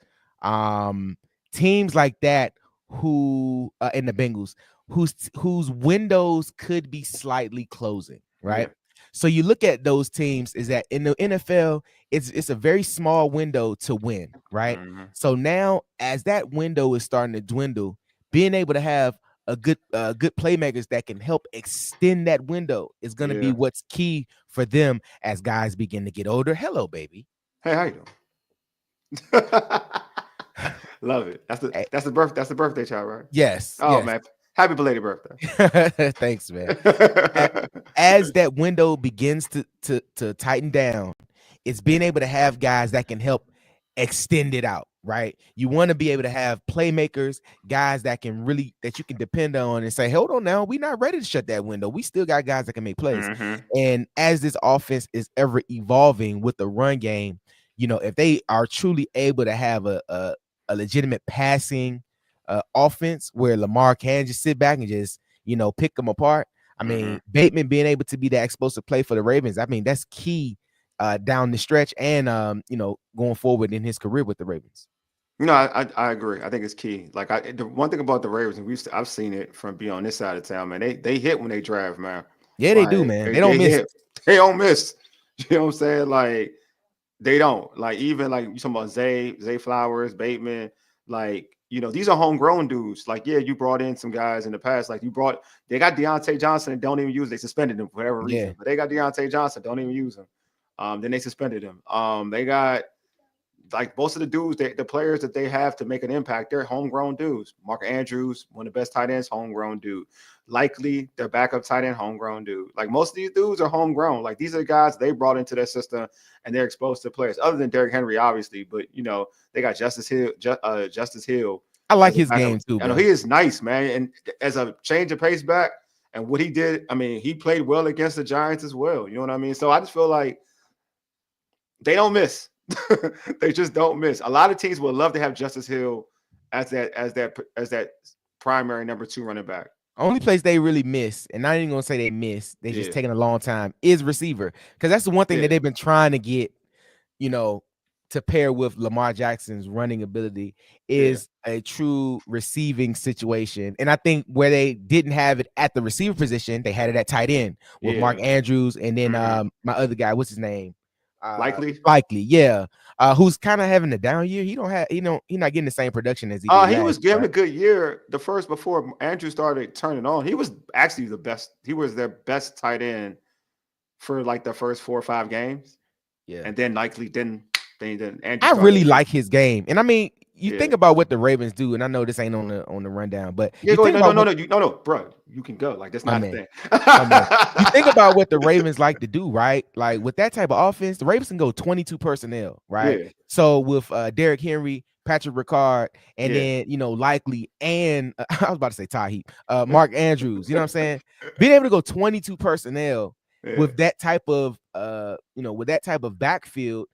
Speaker 2: teams like that who and the Bengals whose windows could be slightly closing, right? Yeah. So you look at those teams, is that in the NFL, it's a very small window to win, right? So now as that window is starting to dwindle, being able to have a good playmakers that can help extend that window is going to be what's key for them as guys begin to get older. Hello, baby.
Speaker 1: Hey, how you doing? Love it. That's the birthday child, right?
Speaker 2: Yes.
Speaker 1: Oh
Speaker 2: yes.
Speaker 1: man, happy belated birthday.
Speaker 2: Thanks, man. As that window begins to tighten down, it's being able to have guys that can help extend it out, right? You want to be able to have playmakers, guys that you can depend on and say, hold on now, we're not ready to shut that window. We still got guys that can make plays. And as this offense is ever evolving with the run game, if they are truly able to have a legitimate passing offense where Lamar can just sit back and just, pick them apart. I mean, Bateman being able to be that explosive play for the Ravens, I mean, that's key down the stretch and, going forward in his career with the Ravens.
Speaker 1: No, I agree. I think it's key. Like the one thing about the Ravens, and I've seen it from being on this side of town, man. They hit when they draft, man.
Speaker 2: Yeah, they do, man. They don't miss.
Speaker 1: They don't miss. You know what I'm saying? Like they don't. Like even like you talking about Zay Flowers, Bateman. Like these are homegrown dudes. Like you brought in some guys in the past. Like they got Deontay Johnson and don't even use. They suspended him for whatever reason. But they got Deontay Johnson, don't even use him. Then they suspended him. They got. Like most of the dudes, the players that they have to make an impact, they're homegrown dudes. Mark Andrews, one of the best tight ends, homegrown dude. Likely their backup tight end, homegrown dude. Like most of these dudes are homegrown. Like these are guys they brought into their system and they're exposed to players. Other than Derrick Henry, obviously, but they got Justice Hill.
Speaker 2: I like his game too.
Speaker 1: I know he is nice, man. And as a change of pace back and what he did, I mean, he played well against the Giants as well. You know what I mean? So I just feel like they don't miss. They just don't miss. A lot of teams would love to have Justice Hill as that primary number 2 running back.
Speaker 2: Only place they really miss, and I ain't even gonna say they miss, they just taking a long time, is receiver. Because that's the one thing that they've been trying to get, to pair with Lamar Jackson's running ability is a true receiving situation. And I think where they didn't have it at the receiver position, they had it at tight end with Mark Andrews and then my other guy, what's his name? Likely, yeah. Who's kind of having a down year. He's not getting the same production as he did.
Speaker 1: He was giving a good year before Andrew started turning on. He was actually the best. He was their best tight end for like the first 4 or 5 games. Yeah, and then Likely didn't.
Speaker 2: I really like his game, and I mean, you think about what the Ravens do, and I know this ain't on the rundown, but
Speaker 1: no, bro, you can go. Like that's not the thing.
Speaker 2: You think about what the Ravens like to do, right? Like with that type of offense, the Ravens can go 22 personnel, right? Yeah. So with Derrick Henry, Patrick Ricard, and then Likely, and I was about to say Ty Heap, Mark Andrews. You know what I'm saying? Being able to go 22 personnel with that type of backfield.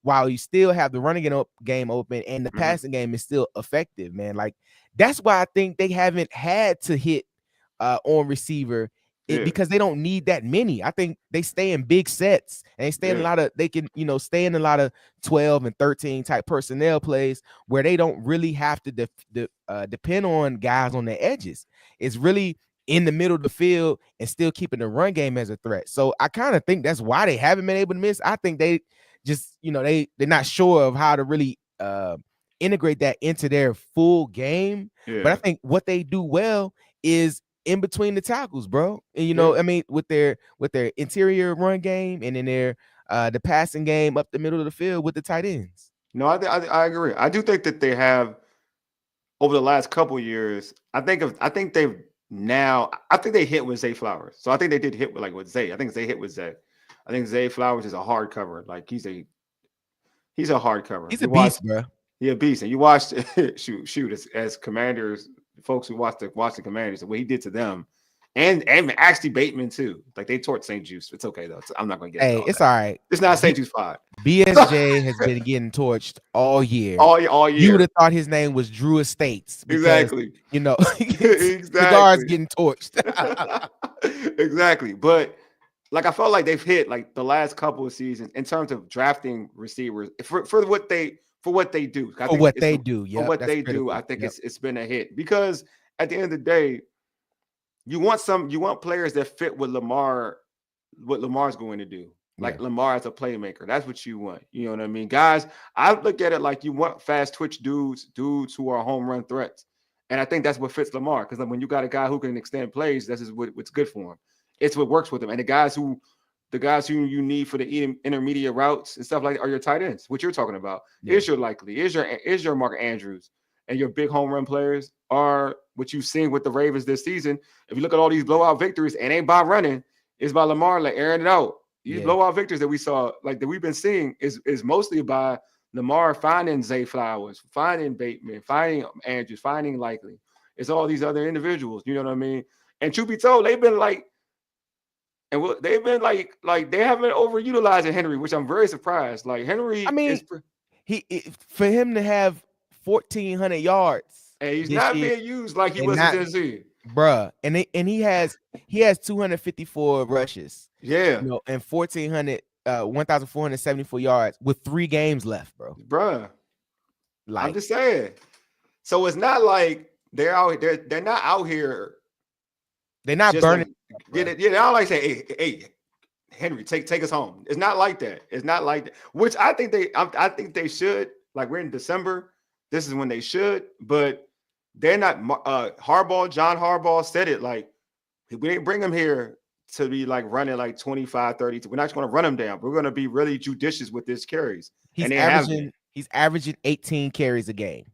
Speaker 2: While you still have the running game open and the passing game is still effective, man. Like that's why I think they haven't had to hit on receiver because they don't need that many. I think they stay in big sets and they stay in a lot of, they can, stay in a lot of 12 and 13 type personnel plays where they don't really have to depend on guys on the edges. It's really in the middle of the field and still keeping the run game as a threat. So I kind of think that's why they haven't been able to miss. I think they just, they're not sure of how to really integrate that into their full game. But I think what they do well is in between the tackles, bro. And I mean, with their interior run game and in their the passing game up the middle of the field with the tight ends.
Speaker 1: No, I agree. I do think that they have over the last couple of years. I think they hit with Zay Flowers. So I think they did hit with Zay. I think they hit with Zay. I think Zay Flowers is a hard cover. Like he's a hard cover.
Speaker 2: He's a beast, bro.
Speaker 1: He's a beast. And you watched shoot as Commanders, folks who watch the Commanders, what he did to them, and actually Bateman too. Like they torched St. Juice. It's okay though. I'm not gonna get.
Speaker 2: Hey, it's all right.
Speaker 1: It's not St. Juice 5.
Speaker 2: BSJ has been getting torched all year.
Speaker 1: All year.
Speaker 2: You would have thought his name was Drew Estates. Because,
Speaker 1: exactly.
Speaker 2: The guards getting torched.
Speaker 1: Exactly. But like I felt like they've hit like the last couple of seasons in terms of drafting receivers for what they do.
Speaker 2: For what they do, yeah.
Speaker 1: For what they do, I think it's been a hit because at the end of the day, you want players that fit what Lamar's going to do. Like Lamar as a playmaker. That's what you want. You know what I mean? Guys, I look at it like you want fast twitch dudes who are home run threats. And I think that's what fits Lamar. Because when you got a guy who can extend plays, this is what's good for him. It's what works with him. And the guys who you need for the intermediate routes and stuff like that are your tight ends. What you're talking about is your likely, is your Mark Andrews, and your big home run players are what you've seen with the Ravens this season. If you look at all these blowout victories, it ain't by running, it's by Lamar like airing it out. These blowout victories that we saw, like that we've been seeing, is mostly by Lamar finding Zay Flowers, finding Bateman, finding Andrews, finding Likely. It's all these other individuals. You know what I mean? And truth be told, they've been like they haven't overutilizing Henry, which I'm very surprised. Like Henry,
Speaker 2: I mean, for him to have 1,400 yards,
Speaker 1: and he's not being used like he was in Tennessee,
Speaker 2: bruh. And he has 254 rushes, and 1,474 yards with 3 games left,
Speaker 1: bruh. Like, I'm just saying. So it's not like they're not out here.
Speaker 2: They're not burning.
Speaker 1: Like, I don't like say, hey, Henry, take us home. It's not like that. It's not like that. Which I think they should. Like we're in December. This is when they should, but they're not. John Harbaugh said it. Like we didn't bring him here to be like running like 25, 30. We're not just going to run him down. We're going to be really judicious with his carries.
Speaker 2: He's averaging 18 carries a game.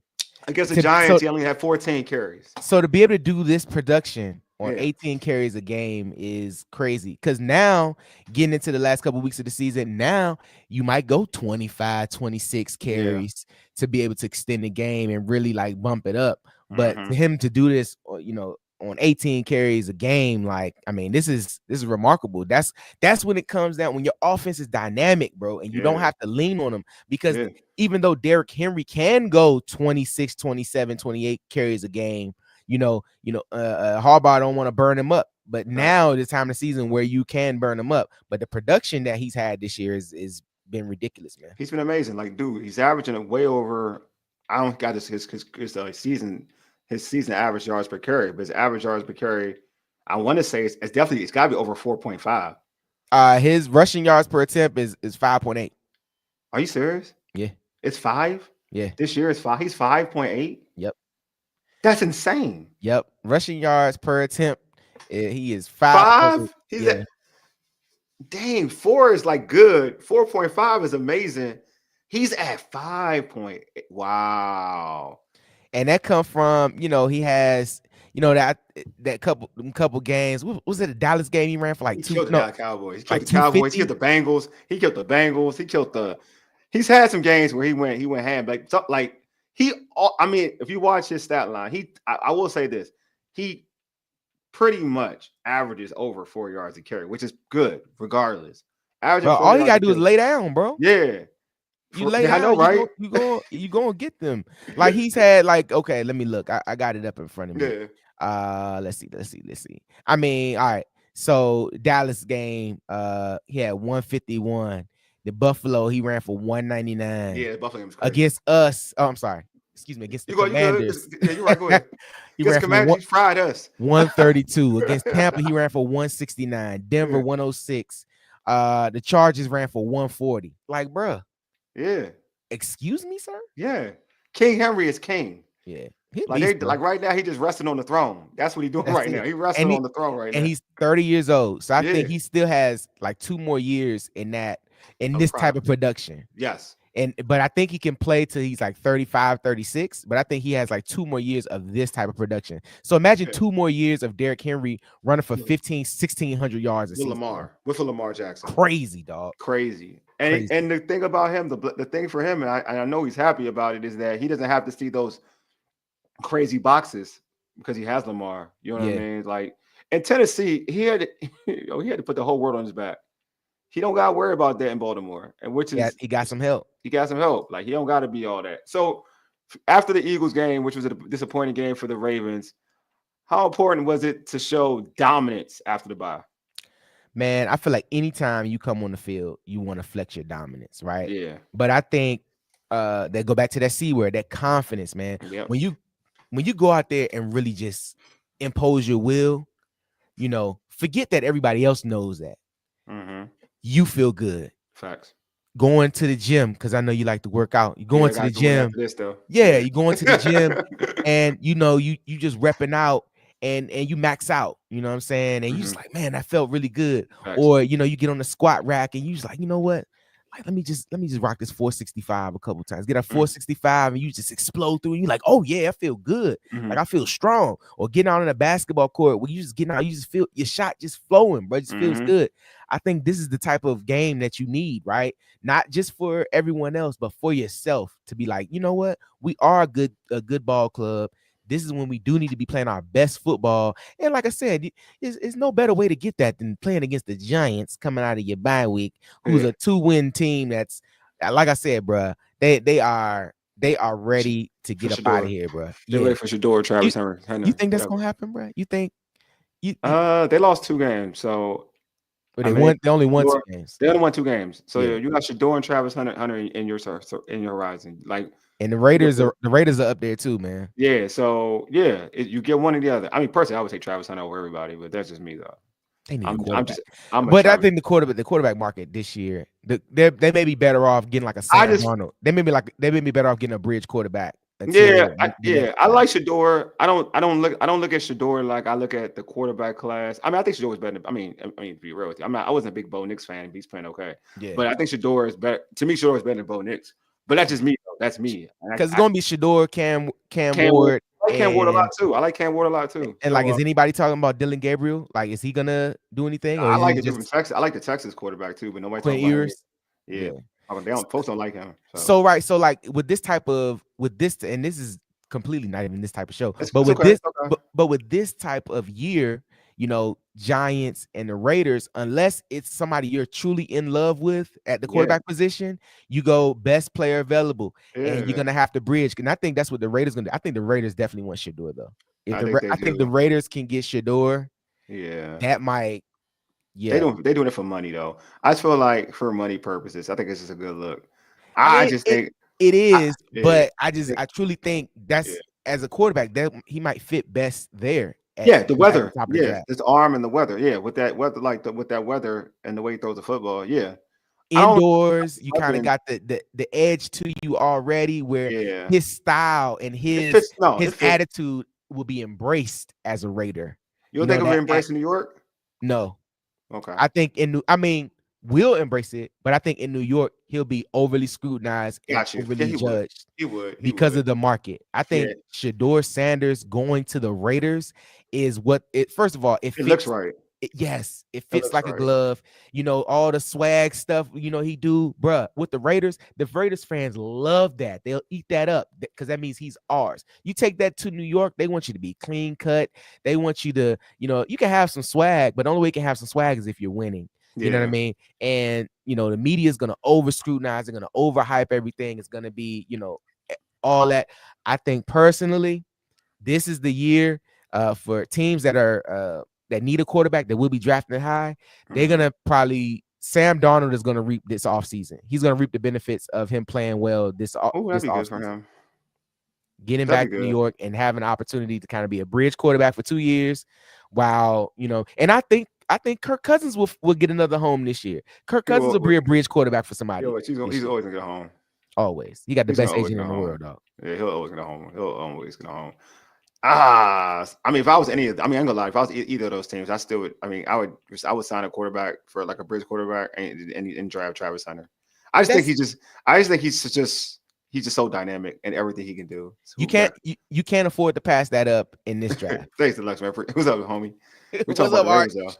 Speaker 1: Against the Giants, he only had 14 carries.
Speaker 2: So to be able to do this production on 18 carries a game is crazy. Because now, getting into the last couple of weeks of the season, now you might go 25, 26 carries to be able to extend the game and really like bump it up. But for him to do this, on 18 carries a game, like, I mean, this is remarkable. That's when it comes down, when your offense is dynamic, bro, and you don't have to lean on them. Because even though Derrick Henry can go 26, 27, 28 carries a game, Harbaugh don't want to burn him up. But now is the time of the season where you can burn him up. But the production that he's had this year is been ridiculous, man.
Speaker 1: He's been amazing. Like, dude, he's averaging a way over. I don't got his season average yards per carry, but his average yards per carry, I want to say it's got to be over 4.5.
Speaker 2: His rushing yards per attempt is 5.8.
Speaker 1: Are you serious?
Speaker 2: Yeah,
Speaker 1: it's 5.
Speaker 2: Yeah,
Speaker 1: this year is 5. He's 5.8.
Speaker 2: Yep.
Speaker 1: That's insane.
Speaker 2: Yep. Rushing yards per attempt. He is
Speaker 1: 5. Dang, 4 is like good. 4.5 is amazing. He's at 5. Wow.
Speaker 2: And that come from, he has, that couple games. What was it, a Dallas game he ran for like
Speaker 1: He killed the Cowboys. He killed the Cowboys. He killed the Bengals. He killed the Bengals. He's had some games where he went hand back. So, like, if you watch his stat line, I will say this. He pretty much averages over 4 yards a carry, which is good regardless.
Speaker 2: All you got to do is lay down, bro.
Speaker 1: Yeah.
Speaker 2: You lay down, I know, right? You gonna get them. Like he's had okay, let me look. I got it up in front of me.
Speaker 1: Yeah.
Speaker 2: Let's see. I mean, all right. So Dallas game, he had 151. The Buffalo, he ran for 199.
Speaker 1: Yeah, Buffalo was crazy.
Speaker 2: Against us. Oh, I'm sorry. Excuse me, against the Commanders.
Speaker 1: Yeah, you're right. Go ahead.
Speaker 2: He
Speaker 1: Against
Speaker 2: ran for
Speaker 1: Commanders, he fried us.
Speaker 2: 132. Against Tampa, he ran for 169. Denver, 106. The Chargers ran for 140. Like, bruh.
Speaker 1: Yeah.
Speaker 2: Excuse me, sir?
Speaker 1: Yeah. King Henry is king.
Speaker 2: Yeah.
Speaker 1: Like right now, he just resting on the throne. That's what he's doing right now. He resting on the throne right now.
Speaker 2: And he's 30 years old. So I think he still has like 2 more years in this type of production.
Speaker 1: Yes.
Speaker 2: But I think he can play till he's like 35, 36. But I think he has like 2 more years of this type of production. So imagine 2 more years of Derrick Henry running for 1,600 yards a season.
Speaker 1: With Lamar Jackson.
Speaker 2: Crazy, dog.
Speaker 1: Crazy. And the thing about him, the thing for him, and I know he's happy about it, is that he doesn't have to see those crazy boxes because he has Lamar. You know what I mean? Like in Tennessee, he had to put the whole world on his back. He don't got to worry about that in Baltimore, and
Speaker 2: he got some help.
Speaker 1: He got some help. Like he don't got to be all that. So after the Eagles game, which was a disappointing game for the Ravens, how important was it to show dominance after the bye?
Speaker 2: Man, I feel like anytime you come on the field, you want to flex your dominance, right?
Speaker 1: Yeah.
Speaker 2: But I think they go back to that C word, that confidence, man.
Speaker 1: Yep.
Speaker 2: When you go out there and really just impose your will, forget that everybody else knows that.
Speaker 1: Mm-hmm.
Speaker 2: You feel good.
Speaker 1: Facts.
Speaker 2: Going to the gym, because I know you like to work out. You going to the gym. You going to the gym and you just repping out and you max out, you know what I'm saying? And you just like, man, that felt really good.
Speaker 1: Facts.
Speaker 2: Or you get on the squat rack and you just like, you know what? Like, let me just rock this 465 a couple times. Get a 465 and you just explode through and you're like, oh yeah, I feel good. Like I feel strong. Or getting out on a basketball court where you just getting out, you just feel your shot just flowing, bro. It just feels good. I think this is the type of game that you need, right? Not just for everyone else, but for yourself to be like, you know what? We are a good ball club. This is when we do need to be playing our best football. And like I said, it's no better way to get that than playing against the Giants coming out of your bye week, who's a 2-win team. That's, like I said, bro, they are ready to get up out of here, bro.
Speaker 1: They're ready for Shador, Travis Hunter.
Speaker 2: You think that's gonna happen, bro? You think?
Speaker 1: They lost 2 games, so
Speaker 2: they only won 2 games.
Speaker 1: They only won 2 games. So you got Shador and Travis Hunter in your horizon, like.
Speaker 2: And the Raiders are up there too, man.
Speaker 1: Yeah, so you get one or the other. I mean, personally, I would take Travis Hunter over everybody, but that's just me though.
Speaker 2: They need a quarterback. I think the quarterback market this year, they may be better off getting like a Sam Darnold. They may be better off getting a bridge quarterback.
Speaker 1: I like Shador. I don't look at Shador like I look at the quarterback class. I mean, I think Shador is better. I mean, to be real with you, I wasn't a big Bo Nix fan. He's playing okay. Yeah. But I think Shador is better. To me, Shador is better than Bo Nix. But that's just me. That's me.
Speaker 2: Because it's gonna be Shador, Cam Ward.
Speaker 1: I like Cam Ward a lot too.
Speaker 2: And like, is anybody talking about Dylan Gabriel? Like, is he gonna do anything? Or
Speaker 1: I like the Texas quarterback too, but nobody talking about him. Yeah. Folks don't like him. So
Speaker 2: like with this, and this is completely not even this type of show. But with this type of year, Giants and the Raiders, unless it's somebody you're truly in love with at the quarterback position, you go best player available, and you're gonna have to bridge. And I think that's what the Raiders gonna do. I think the Raiders definitely want Shador though. I think the Raiders can get Shador, that might. Yeah,
Speaker 1: they doing it for money though. I just feel like for money purposes, I think it's just a good look.
Speaker 2: It is, but I truly think that's as a quarterback that he might fit best there.
Speaker 1: The weather. His arm and the weather. Yeah, with that weather, with that weather and the way he throws the football. Yeah.
Speaker 2: Indoors, you kind of got the edge to you already, where his style and his attitude will be embraced as a Raider.
Speaker 1: You don't think he'll be embraced in New York?
Speaker 2: No.
Speaker 1: Okay.
Speaker 2: I think we'll embrace it, but I think in New York he'll be overly scrutinized and overly judged.
Speaker 1: He would
Speaker 2: because of the market. I think Shador Sanders going to the Raiders is what it. First of all, it
Speaker 1: looks right.
Speaker 2: It fits like a glove. All the swag stuff. He do, bruh. With the Raiders fans love that. They'll eat that up because that means he's ours. You take that to New York, they want you to be clean cut. They want you to, you can have some swag, but the only way you can have some swag is if you're winning. You know what I mean? And, the media is going to over scrutinize. They're going to overhype everything. It's going to be, all that. I think personally, this is the year for teams that are that need a quarterback that will be drafted high, they're gonna probably Sam Darnold is gonna reap this offseason. He's gonna reap the benefits of him playing well this
Speaker 1: that'd be good for
Speaker 2: offseason.
Speaker 1: him.
Speaker 2: Getting
Speaker 1: That'd
Speaker 2: back
Speaker 1: be
Speaker 2: to New
Speaker 1: good.
Speaker 2: York and having an opportunity to kind of be a bridge quarterback for 2 years, while and I think Kirk Cousins will get another home this year. Kirk Cousins will be a bridge quarterback for somebody.
Speaker 1: He's always gonna get home.
Speaker 2: Always. He got the best agent in the world, dog.
Speaker 1: Yeah, he'll always get home. He'll always get home. I mean, if I was any of, I mean, I'm gonna lie. If I was either of those teams, I still would. I mean, I would sign a quarterback for like a bridge quarterback and draft Travis Hunter. I just think he's just so dynamic in everything he can do.
Speaker 2: You can't afford to pass that up in this draft.
Speaker 1: Thanks, Lex. What's up, homie? We
Speaker 2: talking about
Speaker 1: Ravens though.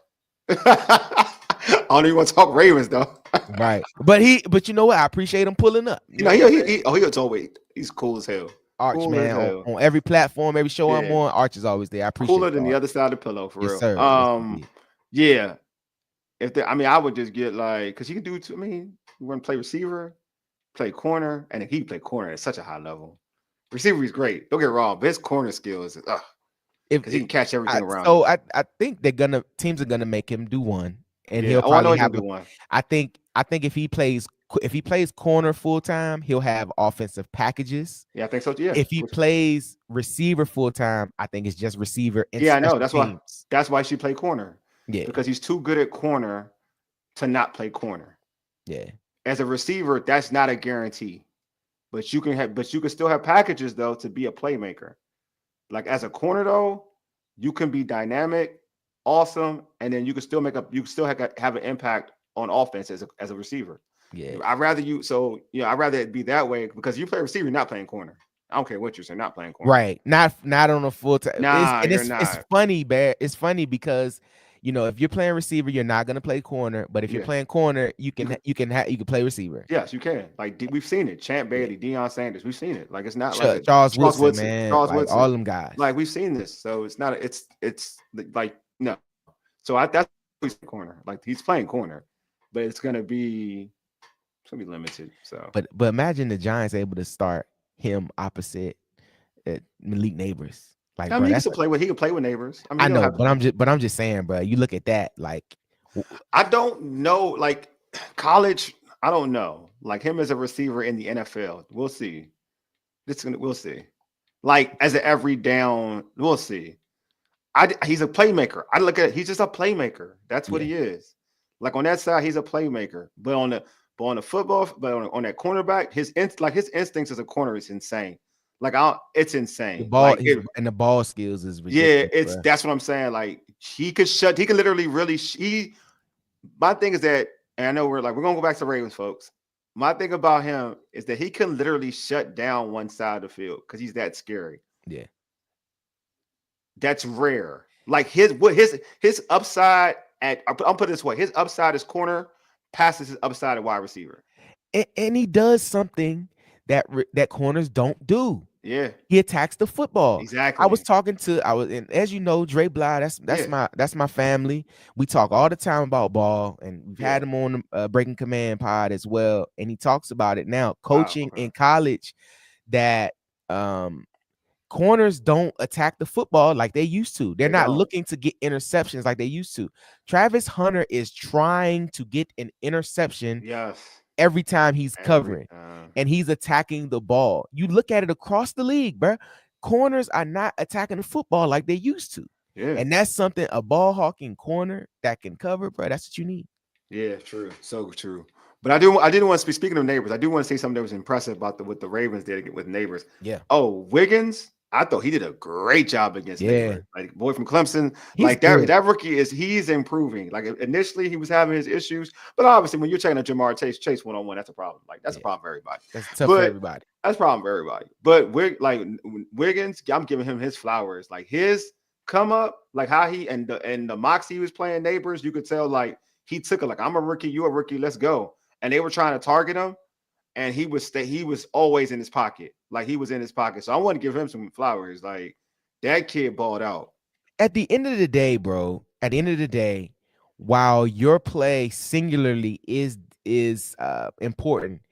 Speaker 1: I don't even want to talk Ravens though.
Speaker 2: Right, but you know what? I appreciate him pulling up.
Speaker 1: He's cool as hell.
Speaker 2: Arch, cool man, on every platform, every show I'm on, Arch is always there. I appreciate
Speaker 1: cooler than the other side of the pillow, for real.
Speaker 2: Sir.
Speaker 1: Yeah. I would just get like, because he can do it. I mean, you want to play receiver, play corner, and he play corner at such a high level. Receiver is great. Don't get wrong, but his corner skills, because he can catch everything around.
Speaker 2: So I think teams are gonna make him do one, and he'll probably have one. I think if he plays corner full time, he'll have offensive packages.
Speaker 1: Yeah, I think so. Yeah.
Speaker 2: If he plays receiver full time, I think it's just receiver.
Speaker 1: Yeah, I know. That's why he should play corner.
Speaker 2: Yeah,
Speaker 1: because he's too good at corner to not play corner.
Speaker 2: Yeah.
Speaker 1: As a receiver, that's not a guarantee. But you can still have packages though to be a playmaker. Like as a corner though, you can be dynamic, awesome, and then you can still have an impact on offense as a receiver.
Speaker 2: Yeah.
Speaker 1: I'd rather it be that way because you play receiver, you're not playing corner. I don't care what you're saying, not playing corner.
Speaker 2: Right. Not on a full time.
Speaker 1: It's
Speaker 2: funny, Bear. It's funny because if you're playing receiver, you're not gonna play corner. But if you're playing corner, you can play receiver.
Speaker 1: Yes, you can. Like we've seen it. Champ Bailey, Deion Sanders, we've seen it. Like it's not
Speaker 2: like Charles Woodson, man. Charles Woodson, all them guys.
Speaker 1: Like we've seen this. So it's not. It's like no. So that's corner. Like he's playing corner, but it's gonna be limited. So,
Speaker 2: but imagine the Giants able to start him opposite Malik Neighbors. Like,
Speaker 1: I mean, he can play with Neighbors. I mean,
Speaker 2: I know, but I'm just saying, bro. You look at that, like,
Speaker 1: I don't know, like college. I don't know, like him as a receiver in the NFL. We'll see. We'll see. Like as an every down, we'll see. He's a playmaker. I look at it, he's just a playmaker. That's what he is. Like on that side, he's a playmaker. But on the football, but on that cornerback, his instincts as a corner is insane. Like it's insane.
Speaker 2: The ball and the ball skills is ridiculous.
Speaker 1: That's what I'm saying. Like he could literally really. My thing is that, and I know we're gonna go back to Ravens, folks. My thing about him is that he can literally shut down one side of the field because he's that scary.
Speaker 2: Yeah,
Speaker 1: that's rare. Like his upside I'm putting it this way: his upside is corner, passes his upside at wide receiver,
Speaker 2: and he does something that corners don't do.
Speaker 1: Yeah,
Speaker 2: he attacks the football.
Speaker 1: Exactly.
Speaker 2: And as you know, Dre Bly, that's my family. We talk all the time about ball, and we've had him on the Breaking Command pod as well. And he talks about it now, coaching in college, that corners don't attack the football like they used to. They're not looking to get interceptions like they used to. Travis Hunter is trying to get an interception.
Speaker 1: Yes.
Speaker 2: Every time he's covering and he's attacking the ball. You look at it across the league, bro. Corners are not attacking the football like they used to.
Speaker 1: Yeah.
Speaker 2: And that's something, a ball hawking corner that can cover, bro. That's what you need.
Speaker 1: Yeah, true. So true. But I didn't want to speak, speaking of Neighbors, I do want to say something that was impressive about what the Ravens did with Neighbors.
Speaker 2: Yeah.
Speaker 1: Oh, Wiggins, I thought he did a great job against Neighbors. Like boy from Clemson,
Speaker 2: he's
Speaker 1: that rookie he's improving. Like initially he was having his issues, but obviously when you're taking a Jamar Chase one-on-one, that's a problem. Like that's a problem for everybody.
Speaker 2: That's tough for everybody.
Speaker 1: That's a problem for everybody. But Wiggins, I'm giving him his flowers. Like his come up, like how he and the moxie he was playing Neighbors, you could tell like he took it like I'm a rookie, you're a rookie, let's go. And they were trying to target him. And he was always in his pocket. Like he was in his pocket. So I want to give him some flowers. Like that kid balled out.
Speaker 2: At the end of the day, bro, while your play singularly is important,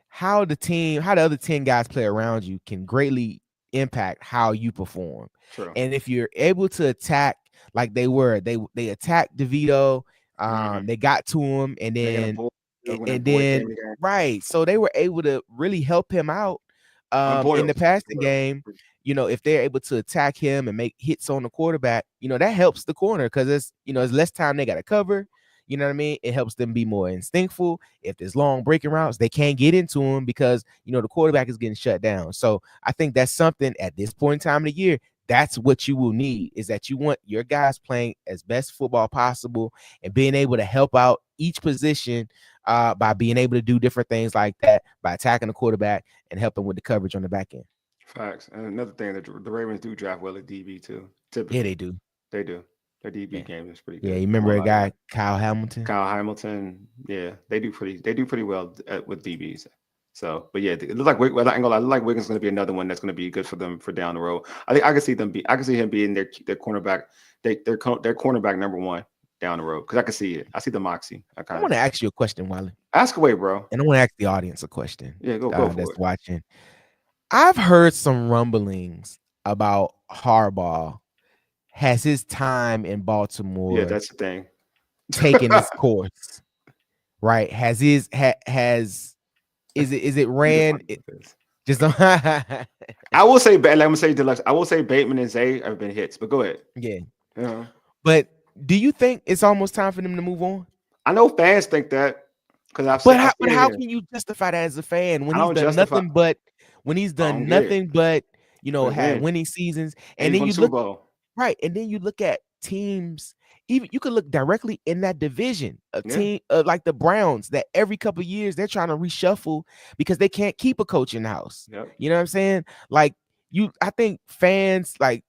Speaker 2: how the other 10 guys play around you can greatly impact how you perform.
Speaker 1: True.
Speaker 2: And if you're able to attack, like they were. They attacked DeVito. They got to him, and then right. So they were able to really help him out in the passing game. You know, if they're able to attack him and make hits on the quarterback, you know, that helps the corner because it's, you know, it's less time they got to cover. You know what I mean? It helps them be more instinctful. If there's long breaking routes, they can't get into them because, you know, the quarterback is getting shut down. So I think that's something at this point in time of the year, that's what you will need, is that you want your guys playing as best football possible and being able to help out each position by being able to do different things like that, by attacking the quarterback and helping with the coverage on the back end.
Speaker 1: Facts. And another thing, that the Ravens do draft well at DB too. Typically.
Speaker 2: Yeah, they do.
Speaker 1: They do. Their DB game is pretty good.
Speaker 2: Yeah, you remember a guy, Kyle Hamilton?
Speaker 1: Kyle Hamilton. Yeah, they do pretty well with DBs. So, but yeah, it looks like I ain't gonna lie, it looks like Wiggins is going to be another one that's going to be good for them for down the road. I think I can see him being their cornerback, their cornerback number one down the road, because I can see it. I see the moxie.
Speaker 2: I want to ask you a question, Wiley.
Speaker 1: Ask away, bro.
Speaker 2: And I want to ask the audience a question.
Speaker 1: Yeah, go for
Speaker 2: that's
Speaker 1: it.
Speaker 2: Watching. I've heard some rumblings about Harbaugh has his time in Baltimore.
Speaker 1: Yeah, that's the thing.
Speaker 2: Taking its course, right? Has is it ran? Just
Speaker 1: I will say, let me say Deluxe. I will say Bateman and Zay have been hits, but go ahead.
Speaker 2: Yeah. But do you think it's almost time for them to move on?
Speaker 1: I know fans think that because
Speaker 2: how can you justify that as a fan when he's done nothing but you know, had winning seasons, and then you look right, and then you look at teams. Even you could look directly in that division of team like the Browns, that every couple of years they're trying to reshuffle because they can't keep a coach in the house.
Speaker 1: Yep.
Speaker 2: You know what I'm saying? Like I think fans like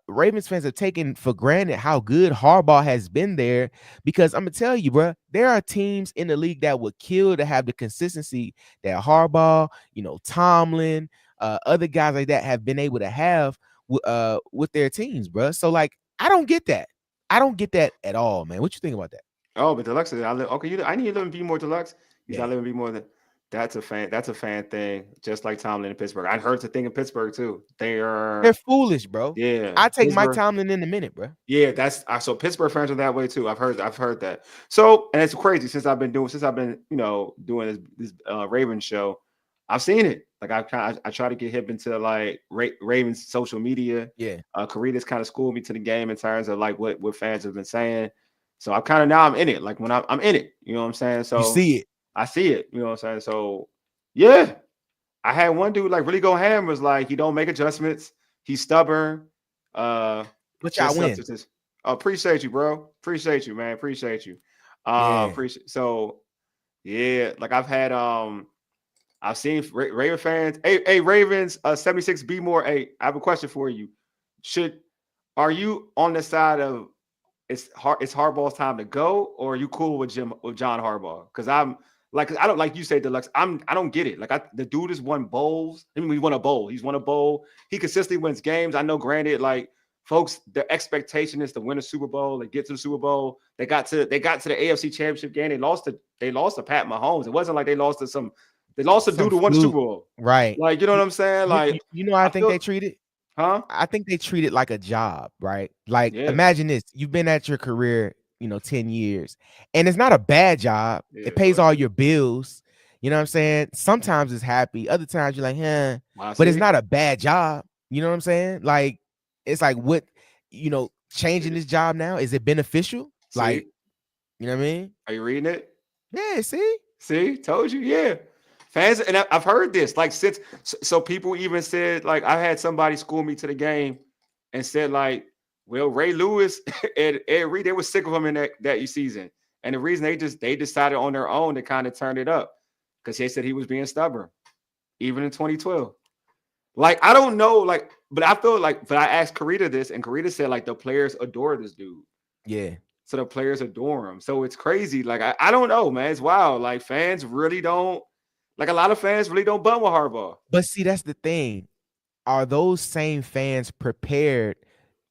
Speaker 2: Ravens fans have taken for granted how good Harbaugh has been there, because I'm gonna tell you, bro, there are teams in the league that would kill to have the consistency that Harbaugh, you know, Tomlin, other guys like that have been able to have with their teams, bro. So like, I don't get that. I don't get that at all, man. What you think about that?
Speaker 1: Oh, but Deluxe is I need to live and be more Deluxe. I live and be more than that's a fan thing, just like Tomlin in Pittsburgh. I heard the thing in Pittsburgh too. They're
Speaker 2: foolish, bro.
Speaker 1: Yeah.
Speaker 2: I take Mike Tomlin in a minute, bro.
Speaker 1: Yeah, so Pittsburgh fans are that way too. I've heard that. So, and it's crazy since I've been doing this Ravens show. I've seen it. Like I try to get hip into like Ravens social media.
Speaker 2: Yeah.
Speaker 1: Karita's kind of schooled me to the game in terms of like what fans have been saying. So I'm in it. Like when I'm in it, you know what I'm saying? So
Speaker 2: you see it.
Speaker 1: I see it, you know what I'm saying? So yeah. I had one dude like really go ham, was like, he don't make adjustments. He's stubborn.
Speaker 2: But y'all win.
Speaker 1: Appreciate you, bro. Appreciate you, man. Appreciate you. So yeah, like I've seen Raven fans. Hey, Ravens, 76 be more. Hey, I have a question for you. Are you on the side of it's Harbaugh's time to go, or are you cool with John Harbaugh? Because I don't, like you say, Deluxe. I don't get it. Like the dude has won bowls. I mean, he won a bowl. He's won a bowl. He consistently wins games. I know, granted, like folks, the expectation is to win a Super Bowl. They get to the Super Bowl. They got to the AFC Championship game. They lost to Pat Mahomes. It wasn't like they lost to some. They lost to dude who won the Super Bowl.
Speaker 2: Right.
Speaker 1: Like, you know what I'm saying? Like,
Speaker 2: you know how I think they treat it?
Speaker 1: Huh?
Speaker 2: I think they treat it like a job, right? Like, imagine this. You've been at your career, 10 years, and it's not a bad job. It pays all your bills. You know what I'm saying? Sometimes it's happy. Other times you're like, but it's not a bad job. You know what I'm saying? Like, it's like, what, changing this job now, is it beneficial?
Speaker 1: See?
Speaker 2: Like, you know what I mean?
Speaker 1: Are you reading it?
Speaker 2: Yeah, see,
Speaker 1: told you. Yeah. Fans, and I've heard this, like, so people even said, like, I had somebody school me to the game and said, like, well, Ray Lewis and Ed Reed, they were sick of him in that season. And the reason they decided on their own to kind of turn it up, because they said he was being stubborn, even in 2012. Like, I don't know, like, but I feel like, but I asked Karita this, and Karita said, like, the players adore this dude.
Speaker 2: Yeah.
Speaker 1: So the players adore him. So it's crazy. Like, I don't know, man. It's wild. Like, fans really don't. Like, a lot of fans really don't bum with Harbaugh.
Speaker 2: But see, that's the thing. Are those same fans prepared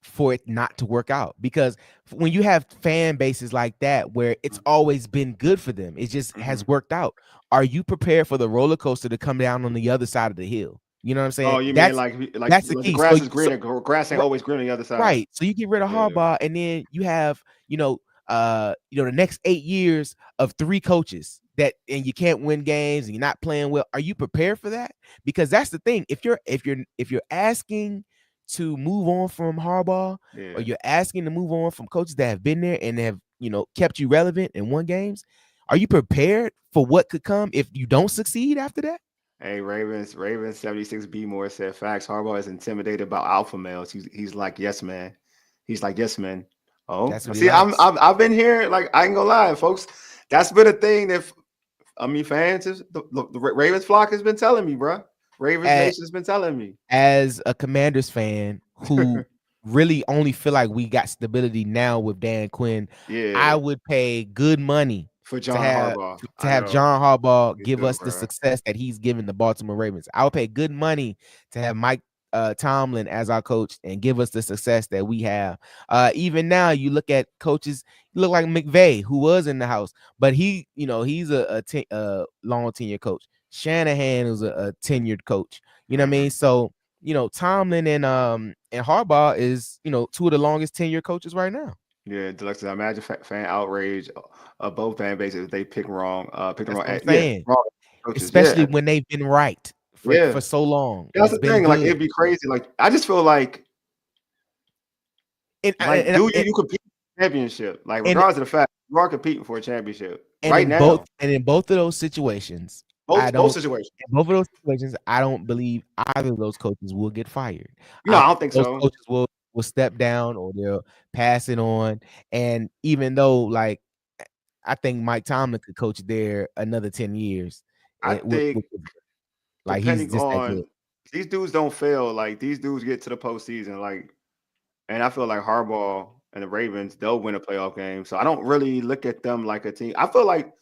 Speaker 2: for it not to work out? Because when you have fan bases like that, where it's always been good for them, it just has worked out. Are you prepared for the roller coaster to come down on the other side of the hill? You know what I'm saying?
Speaker 1: Oh, you mean like
Speaker 2: That's the
Speaker 1: the
Speaker 2: key.
Speaker 1: grass is greener, grass ain't always green on the other side.
Speaker 2: Right. So you get rid of
Speaker 1: Yeah.
Speaker 2: Harbaugh, and then you have, the next 8 years of 3 coaches and you can't win games and you're not playing well. Are you prepared for that? Because that's the thing. If you're asking to move on from Harbaugh, or you're asking to move on from coaches that have been there and have, kept you relevant and won games, are you prepared for what could come if you don't succeed after that?
Speaker 1: Hey, Ravens 76B Moore said facts. Harbaugh is intimidated by alpha males. He's like, yes, man. He's like, yes, man. Oh,
Speaker 2: That's what he
Speaker 1: see,
Speaker 2: likes.
Speaker 1: I've been here. Like, I ain't gonna lie, folks. That's been a thing that fans, the Ravens flock has been telling me, bro. Ravens Nation has been telling me.
Speaker 2: As a Commanders fan who really only feel like we got stability now with Dan Quinn, I would pay good money
Speaker 1: for John Harbaugh
Speaker 2: to have John Harbaugh give us the success that he's given the Baltimore Ravens. I would pay good money to have Mike Tomlin as our coach and give us the success that we have. Even now, you look at coaches, you look like McVay, who was in the house, but he's a long tenure coach. Shanahan was a tenured coach. You know what I mean? So, Tomlin and Harbaugh is, 2 of the longest tenured coaches right now.
Speaker 1: Yeah, Deluxe. I imagine fan outrage of both fan bases if they pick wrong. Pick wrong.
Speaker 2: Wrong coaches. Especially when they've been right for so long.
Speaker 1: That's the thing. Like, it'd be crazy. Like, I just feel like, you compete for a championship. Like, regardless of the fact you are competing for a championship right now.
Speaker 2: In both of those situations,
Speaker 1: both situations.
Speaker 2: In both of those situations, I don't believe either of those coaches will get fired.
Speaker 1: No, I don't think so.
Speaker 2: Coaches will step down or they'll pass it on. And even though, like, I think Mike Tomlin could coach there another 10 years.
Speaker 1: I think,
Speaker 2: like, he's just that good.
Speaker 1: These dudes don't fail. Like, these dudes get to the postseason. Like, and I feel like Harbaugh and the Ravens, they'll win a playoff game. So I don't really look at them like a team. I feel like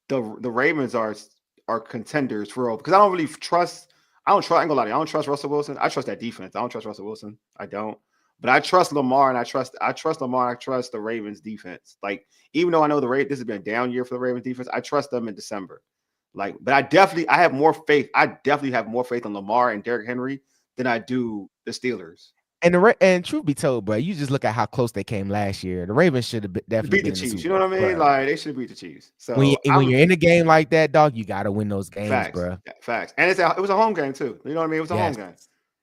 Speaker 1: the Ravens are contenders for real, because I don't really trust. I ain't gonna lie to you, I don't trust Russell Wilson. I trust that defense. I don't trust Russell Wilson. I don't. But I trust Lamar, and I trust Lamar. I trust the Ravens defense. Like, even though I know this has been a down year for the Ravens defense, I trust them in December. Like, but I have more faith. I definitely have more faith in Lamar and Derrick Henry than I do the Steelers.
Speaker 2: And truth be told, bro, you just look at how close they came last year. The Ravens should have definitely
Speaker 1: beat the Chiefs. You know what I mean? Bro. Like, they should beat the Chiefs. So
Speaker 2: when you're in a game like that, dog, you gotta win those games,
Speaker 1: facts,
Speaker 2: bro.
Speaker 1: Facts. And it was a home game too. You know what I mean? It was a home game.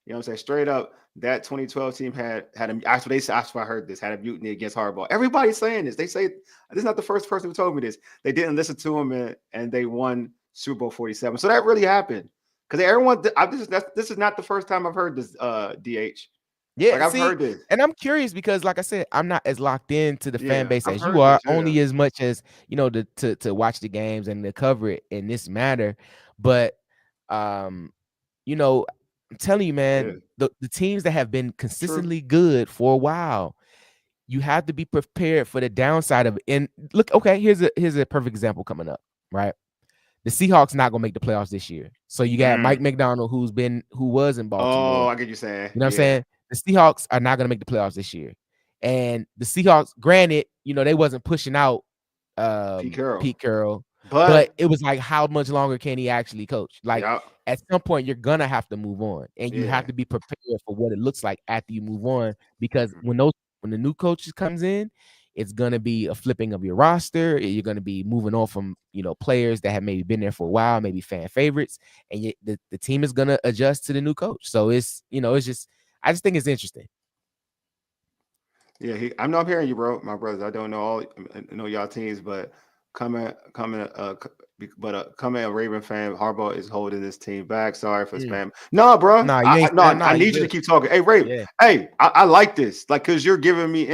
Speaker 1: You know what I'm saying? Straight up, that 2012 team had after I heard this, had a mutiny against Harbaugh. Everybody's saying this. They say this is not the first person who told me this. They didn't listen to him, and they won Super Bowl 47. So that really happened. Because everyone, this is not the first time I've heard this. DH.
Speaker 2: Yeah,
Speaker 1: like, I've heard this,
Speaker 2: and I'm curious because, like I said, I'm not as locked into the fan base as you are. Only as much as to watch the games and to cover it in this matter. But I'm telling you, man, the teams that have been consistently good for a while, you have to be prepared for the downside of it. And look, okay, here's a perfect example coming up, right? The Seahawks not gonna make the playoffs this year. So you got Mike McDonald, who was in Baltimore.
Speaker 1: Oh, I get you saying.
Speaker 2: You know what I'm saying? The Seahawks are not gonna make the playoffs this year. And the Seahawks, granted, they wasn't pushing out Pete Carroll. But it was like, how much longer can he actually coach? Like, at some point, you're gonna have to move on, and you have to be prepared for what it looks like after you move on. Because when the new coaches comes in, it's gonna be a flipping of your roster. You're gonna be moving on from players that have maybe been there for a while, maybe fan favorites, and the team is gonna adjust to the new coach. So it's I just think it's interesting.
Speaker 1: Yeah, I'm hearing you, bro. My brothers, I don't know y'all teams, but coming a Raven fan, Harbaugh is holding this team back. Sorry for spam. No, bro. I need you to keep talking. Hey, Raven. Yeah. Hey, I like this. Like, cause you're giving me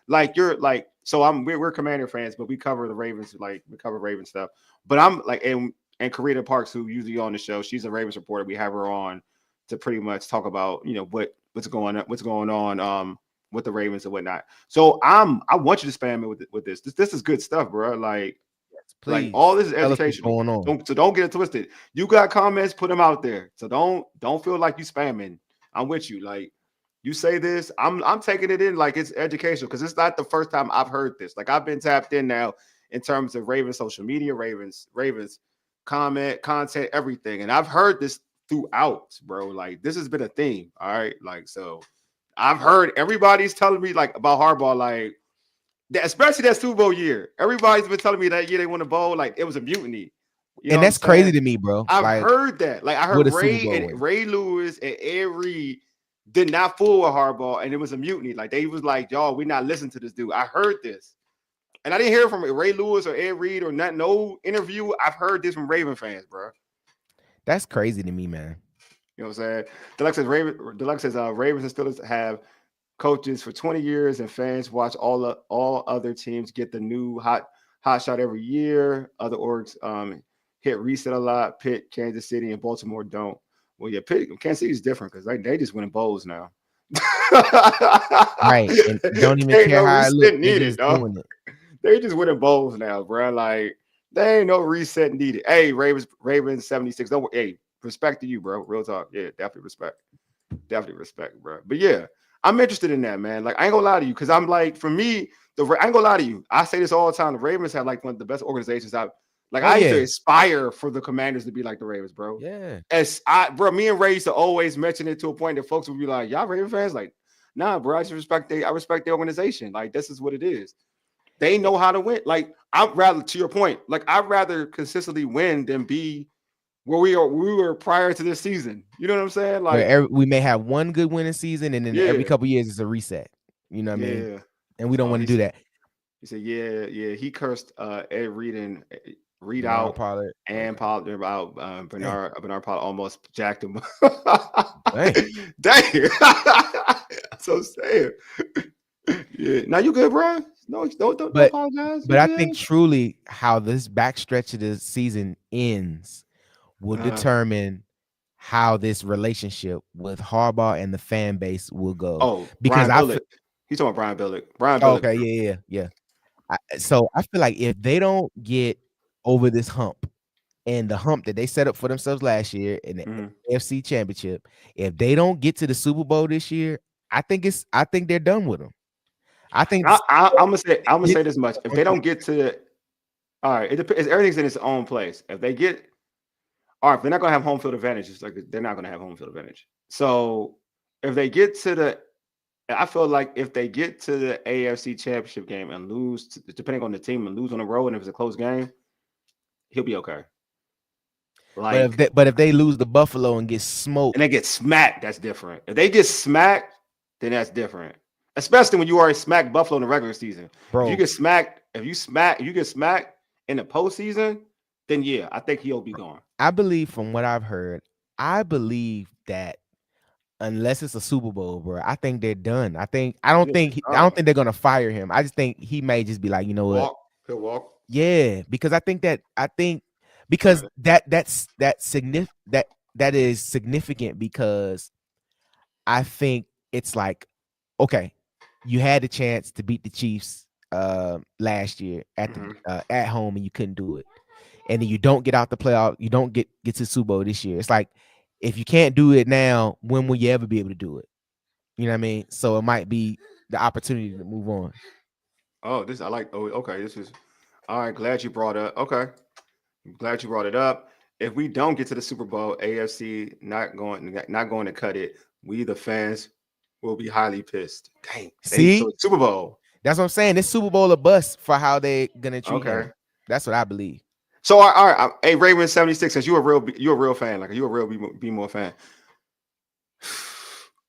Speaker 1: we're Commander fans, but we cover the Ravens. Like, we cover Raven stuff. But I'm like, and Karita Parks, who usually on the show, she's a Ravens reporter. We have her on to pretty much talk about what's going on with the Ravens and whatnot. So I want you to spam me with this. This is good stuff, bro. Like,
Speaker 2: please,
Speaker 1: like, all this is educational. Don't get it twisted. You got comments, put them out there. So don't feel like you spamming. I'm with you. Like, you say this, I'm taking it in like it's educational, because it's not the first time I've heard this. Like, I've been tapped in now in terms of Ravens social media, Ravens comment, content, everything. And I've heard this throughout, bro. Like this has been a theme. All right. Like, so I've heard everybody's telling me like about Harbaugh, like especially that Super Bowl year. Everybody's been telling me that year they won a bowl, like it was a mutiny. You know
Speaker 2: And
Speaker 1: what I'm
Speaker 2: that's crazy
Speaker 1: saying?
Speaker 2: to me, bro.
Speaker 1: I've
Speaker 2: Like,
Speaker 1: heard that. Like I heard
Speaker 2: with a Super Bowl win.
Speaker 1: Ray Lewis and Ed Reed did not fool with Harbaugh, and it was a mutiny. Like they was like, y'all, we not listening to this dude. I heard this. And I didn't hear it from Ray Lewis or Ed Reed or not, no interview. I've heard this from Raven fans, bro.
Speaker 2: That's crazy to me, man.
Speaker 1: You know what I'm saying? Deluxe says Ravens and Steelers have coaches for 20 years, and fans watch all other teams get the new hot shot every year. Other orgs hit reset a lot. Pitt, Kansas City, and Baltimore don't. Well, yeah, Kansas City is different because they just winning bowls now.
Speaker 2: Right, and don't even care how it looks. They're just doing it.
Speaker 1: They just winning bowls now, bro. Like there ain't no reset needed. Hey, Ravens 76. Don't, hey, respect to you, bro. Real talk. Yeah, definitely respect, bro. But yeah, I'm interested in that, man. Like I ain't gonna lie to you, because I'm like, for me, I ain't gonna lie to you. I say this all the time. The Ravens have like one of the best organizations out. Like I used to aspire for the Commanders to be like the Ravens, bro.
Speaker 2: Yeah.
Speaker 1: Me and Ray used to always mention it to a point that folks would be like, y'all Raven fans? Like, nah, bro. I respect the organization. Like, this is what it is. They know how to win. Like, I'd rather, to your point, like I'd rather consistently win than be where we were prior to this season. You know what I'm saying? Like
Speaker 2: we may have one good winning season, and then every couple years it's a reset. You know what I mean? And we don't want to do that.
Speaker 1: He said, yeah. He cursed Ed Reed and Reed
Speaker 2: Bernard
Speaker 1: out
Speaker 2: Pollard.
Speaker 1: And Pollard about Bernard Pollard almost jacked him. Dang. So sad. Yeah. Now you good, bro? No, don't apologize.
Speaker 2: But I think truly how this backstretch of the season ends will determine how this relationship with Harbaugh and the fan base will go.
Speaker 1: Oh, because he's talking about Brian Billick.
Speaker 2: Okay, yeah. So I feel like if they don't get over this hump, and the hump that they set up for themselves last year in the AFC Championship, if they don't get to the Super Bowl this year, I think they're done with them. I think
Speaker 1: I'm gonna say this much: if they don't get to, all right, it depends. Everything's in its own place. If they get, all right, if they're not gonna have home field advantage, it's like they're not gonna have home field advantage. So if they get to I feel like if they get to the AFC Championship game and lose, depending on the team, and lose on the road, and if it's a close game, he'll be okay.
Speaker 2: Like, but if they lose to Buffalo and get smoked,
Speaker 1: and they get smacked, that's different. If they get smacked, then that's different. Especially when you already smacked Buffalo in the regular season. Bro. If you get smacked in the postseason, then yeah, I think he'll be gone.
Speaker 2: I believe, from what I've heard, that unless it's a Super Bowl, bro, I think they're done. I don't think they're gonna fire him. I just think he may just be like, you know what?
Speaker 1: He'll walk.
Speaker 2: Yeah, because because that is significant, because I think it's like, okay, you had the chance to beat the Chiefs last year at home, and you couldn't do it, and then you don't get out the playoff, you don't get to Super Bowl this year. It's like, if you can't do it now, when will you ever be able to do it? You know what I mean? So it might be the opportunity to move on.
Speaker 1: Oh, this is all right. Glad you brought it up. Okay. I'm glad you brought it up. If we don't get to the Super Bowl, AFC not going to cut it, we the fans will be highly pissed. Dang.
Speaker 2: See?
Speaker 1: Super Bowl.
Speaker 2: That's what I'm saying. This Super Bowl a bust for how they gonna treat him. That's what I believe.
Speaker 1: So all right, hey, Ravens 76, since you're a real fan, like you're a real be more fan.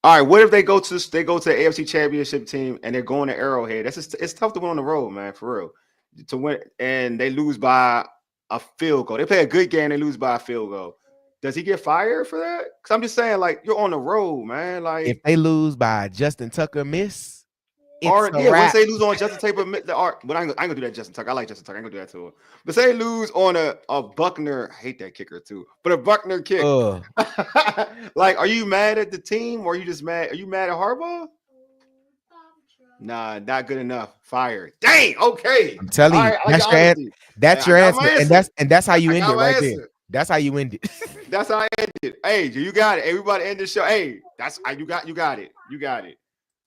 Speaker 1: All right, what if they go to the AFC Championship team and they're going to Arrowhead? It's tough to win on the road, man, for real. To win, and they lose by a field goal. They play a good game, they lose by a field goal. Does he get fired for that? Because I'm just saying, like, you're on the road, man. Like,
Speaker 2: if they lose by Justin Tucker miss,
Speaker 1: once they lose on Justin Tucker, but I ain't gonna do that. Justin Tucker, I like Justin Tucker. I ain't gonna do that to him. But say they lose on a Buckner. I hate that kicker too, but a Buckner kick. Like, are you mad at the team, or are you just mad? Are you mad at Harbaugh? Nah, not good enough. Fired. Dang. Okay.
Speaker 2: I'm telling you, that's your answer, and that's how you end it right there. That's how you end it.
Speaker 1: That's how I ended. Hey, you got it. Everybody end the show. Hey, that's you got it. You got it.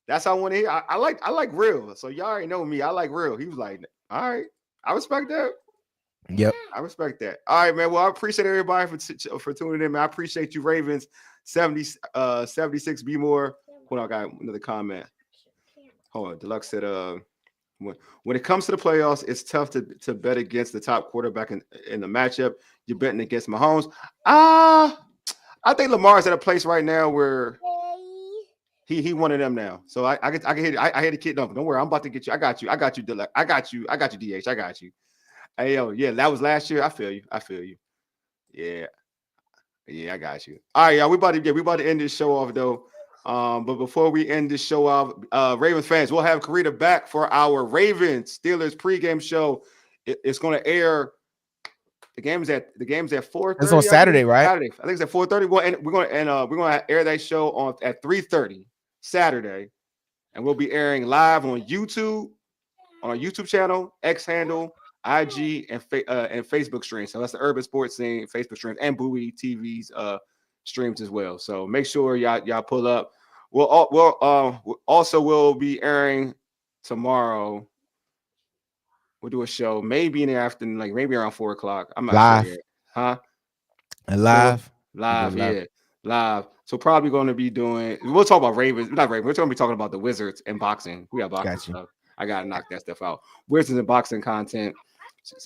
Speaker 1: That's how I want to hear. I like real. So y'all already know me. I like real. He was like, all right, I respect that.
Speaker 2: Yep.
Speaker 1: I respect that. All right, man. Well, I appreciate everybody for tuning in, man. I appreciate you, Ravens. 76 be more. Hold on, I got another comment. Hold on. Deluxe said, when it comes to the playoffs, it's tough to bet against the top quarterback in the matchup. You're betting against Mahomes. I think Lamar's at a place right now where he one of them now. So I can hit I hit the kid. Don't worry, I'm about to get you. I got you, Deluxe. I got you, DH. I got you. Hey yo, yeah, that was last year. I feel you. Yeah, I got you. All right, y'all. We about to end this show off though. But before we end this show off, Ravens fans, we'll have Karita back for our Ravens Steelers pregame show. It's going to air. The game's at 4:30.
Speaker 2: It's on Saturday, right?
Speaker 1: Saturday. I think it's at 4:30. We're going to air that show at 3:30 Saturday, and we'll be airing live on YouTube, on our YouTube channel, X handle, IG, and Facebook streams. So that's the Urban Sports Scene Facebook streams and Bowie TV's streams as well. So make sure y'all pull up. We'll be airing tomorrow. We'll do a show maybe in the afternoon, like maybe around 4:00. I'm not sure yet. Huh?
Speaker 2: And live.
Speaker 1: Live. So probably going to be we'll talk about Ravens. Not Ravens. We're going to be talking about the Wizards and boxing. We got boxing stuff. I got to knock that stuff out. Wizards and boxing content.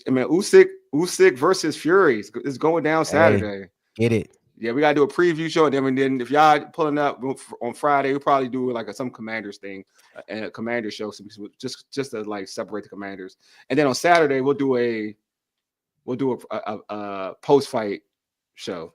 Speaker 1: I mean, Usyk versus Fury is going down Saturday.
Speaker 2: Get it.
Speaker 1: Yeah, we got to do a preview show. And then if y'all pulling up on Friday, we'll probably do like some Commanders thing and a Commander show. So just to like separate the Commanders. And then on Saturday, we'll do a post-fight show.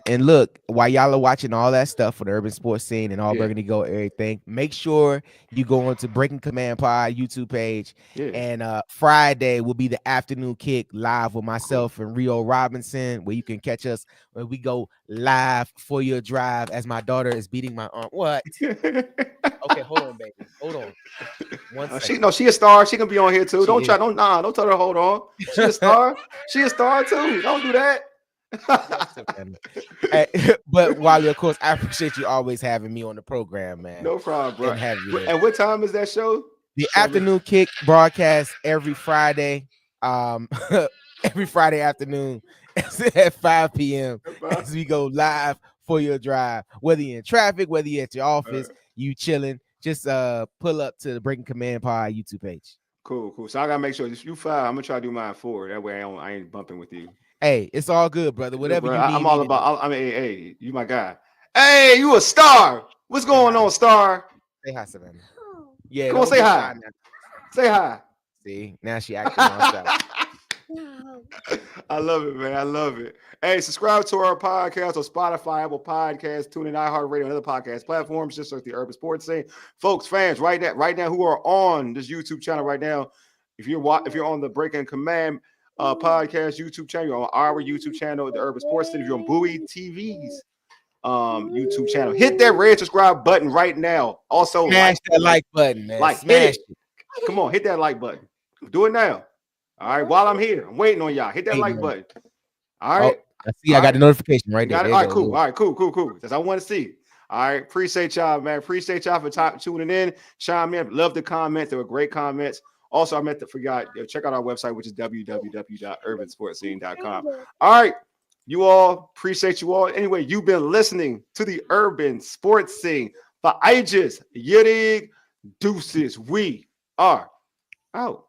Speaker 2: And look, while y'all are watching all that stuff for the Urban Sports Scene and all Burgundy Go everything, make sure you go on to Breaking Command Pod YouTube page. Yeah. And Friday will be the afternoon kick live with myself and Rio Robinson, where you can catch us when we go live for your drive as my daughter is beating my arm. What? Okay, hold on, baby. Hold on. One second.
Speaker 1: She a star. She can be on here too. Don't tell her to hold on. She a star. She a star too. Don't do that.
Speaker 2: Hey, but Wally, of course, I appreciate you always having me on the program, man.
Speaker 1: No problem, bro. And what time is that show?
Speaker 2: The afternoon kick broadcast every Friday. Every Friday afternoon at 5 p.m. as we go live for your drive. Whether you're in traffic, whether you're at your office, you chilling, just pull up to the Breaking Command Pod YouTube page.
Speaker 1: Cool. So I gotta make sure you 5. I'm gonna try to do mine 4. That way I ain't bumping with you.
Speaker 2: Hey, it's all good, brother. Whatever you need.
Speaker 1: I'm all about. Hey, you my guy. Hey, you a star. What's going on, star?
Speaker 2: Say hi, Savannah. Yeah,
Speaker 1: come on, say hi. Say hi.
Speaker 2: See, now she acting herself.
Speaker 1: I love it, man. I love it. Hey, subscribe to our podcast on Spotify, Apple Podcasts, TuneIn, iHeartRadio, and other podcast platforms. Just like the Urban Sports Scene, folks, fans, right now, who are on this YouTube channel right now. If you're on the Breaking Command podcast YouTube channel, you're on our YouTube channel, the Urban Sports Scene. If you're on Bowie TV's YouTube channel, hit that red subscribe button right now. Also,
Speaker 2: smash that like button, man.
Speaker 1: Smash it. Come on, hit that like button. Do it now. All right, while I'm here, I'm waiting on y'all. Hit that like button. All right.
Speaker 2: I see. I got the notification right there.
Speaker 1: All right, cool. All right, cool. That's I want to see. All right, appreciate y'all, man. Appreciate y'all for tuning in. Chime in. Love the comments. They were great comments. Also, I meant to forget, check out our website, which is www.urbansportscene.com. All right, you all, appreciate you all. Anyway, you've been listening to the Urban Sports Scene. For ages, Yidig Deuces, we are out.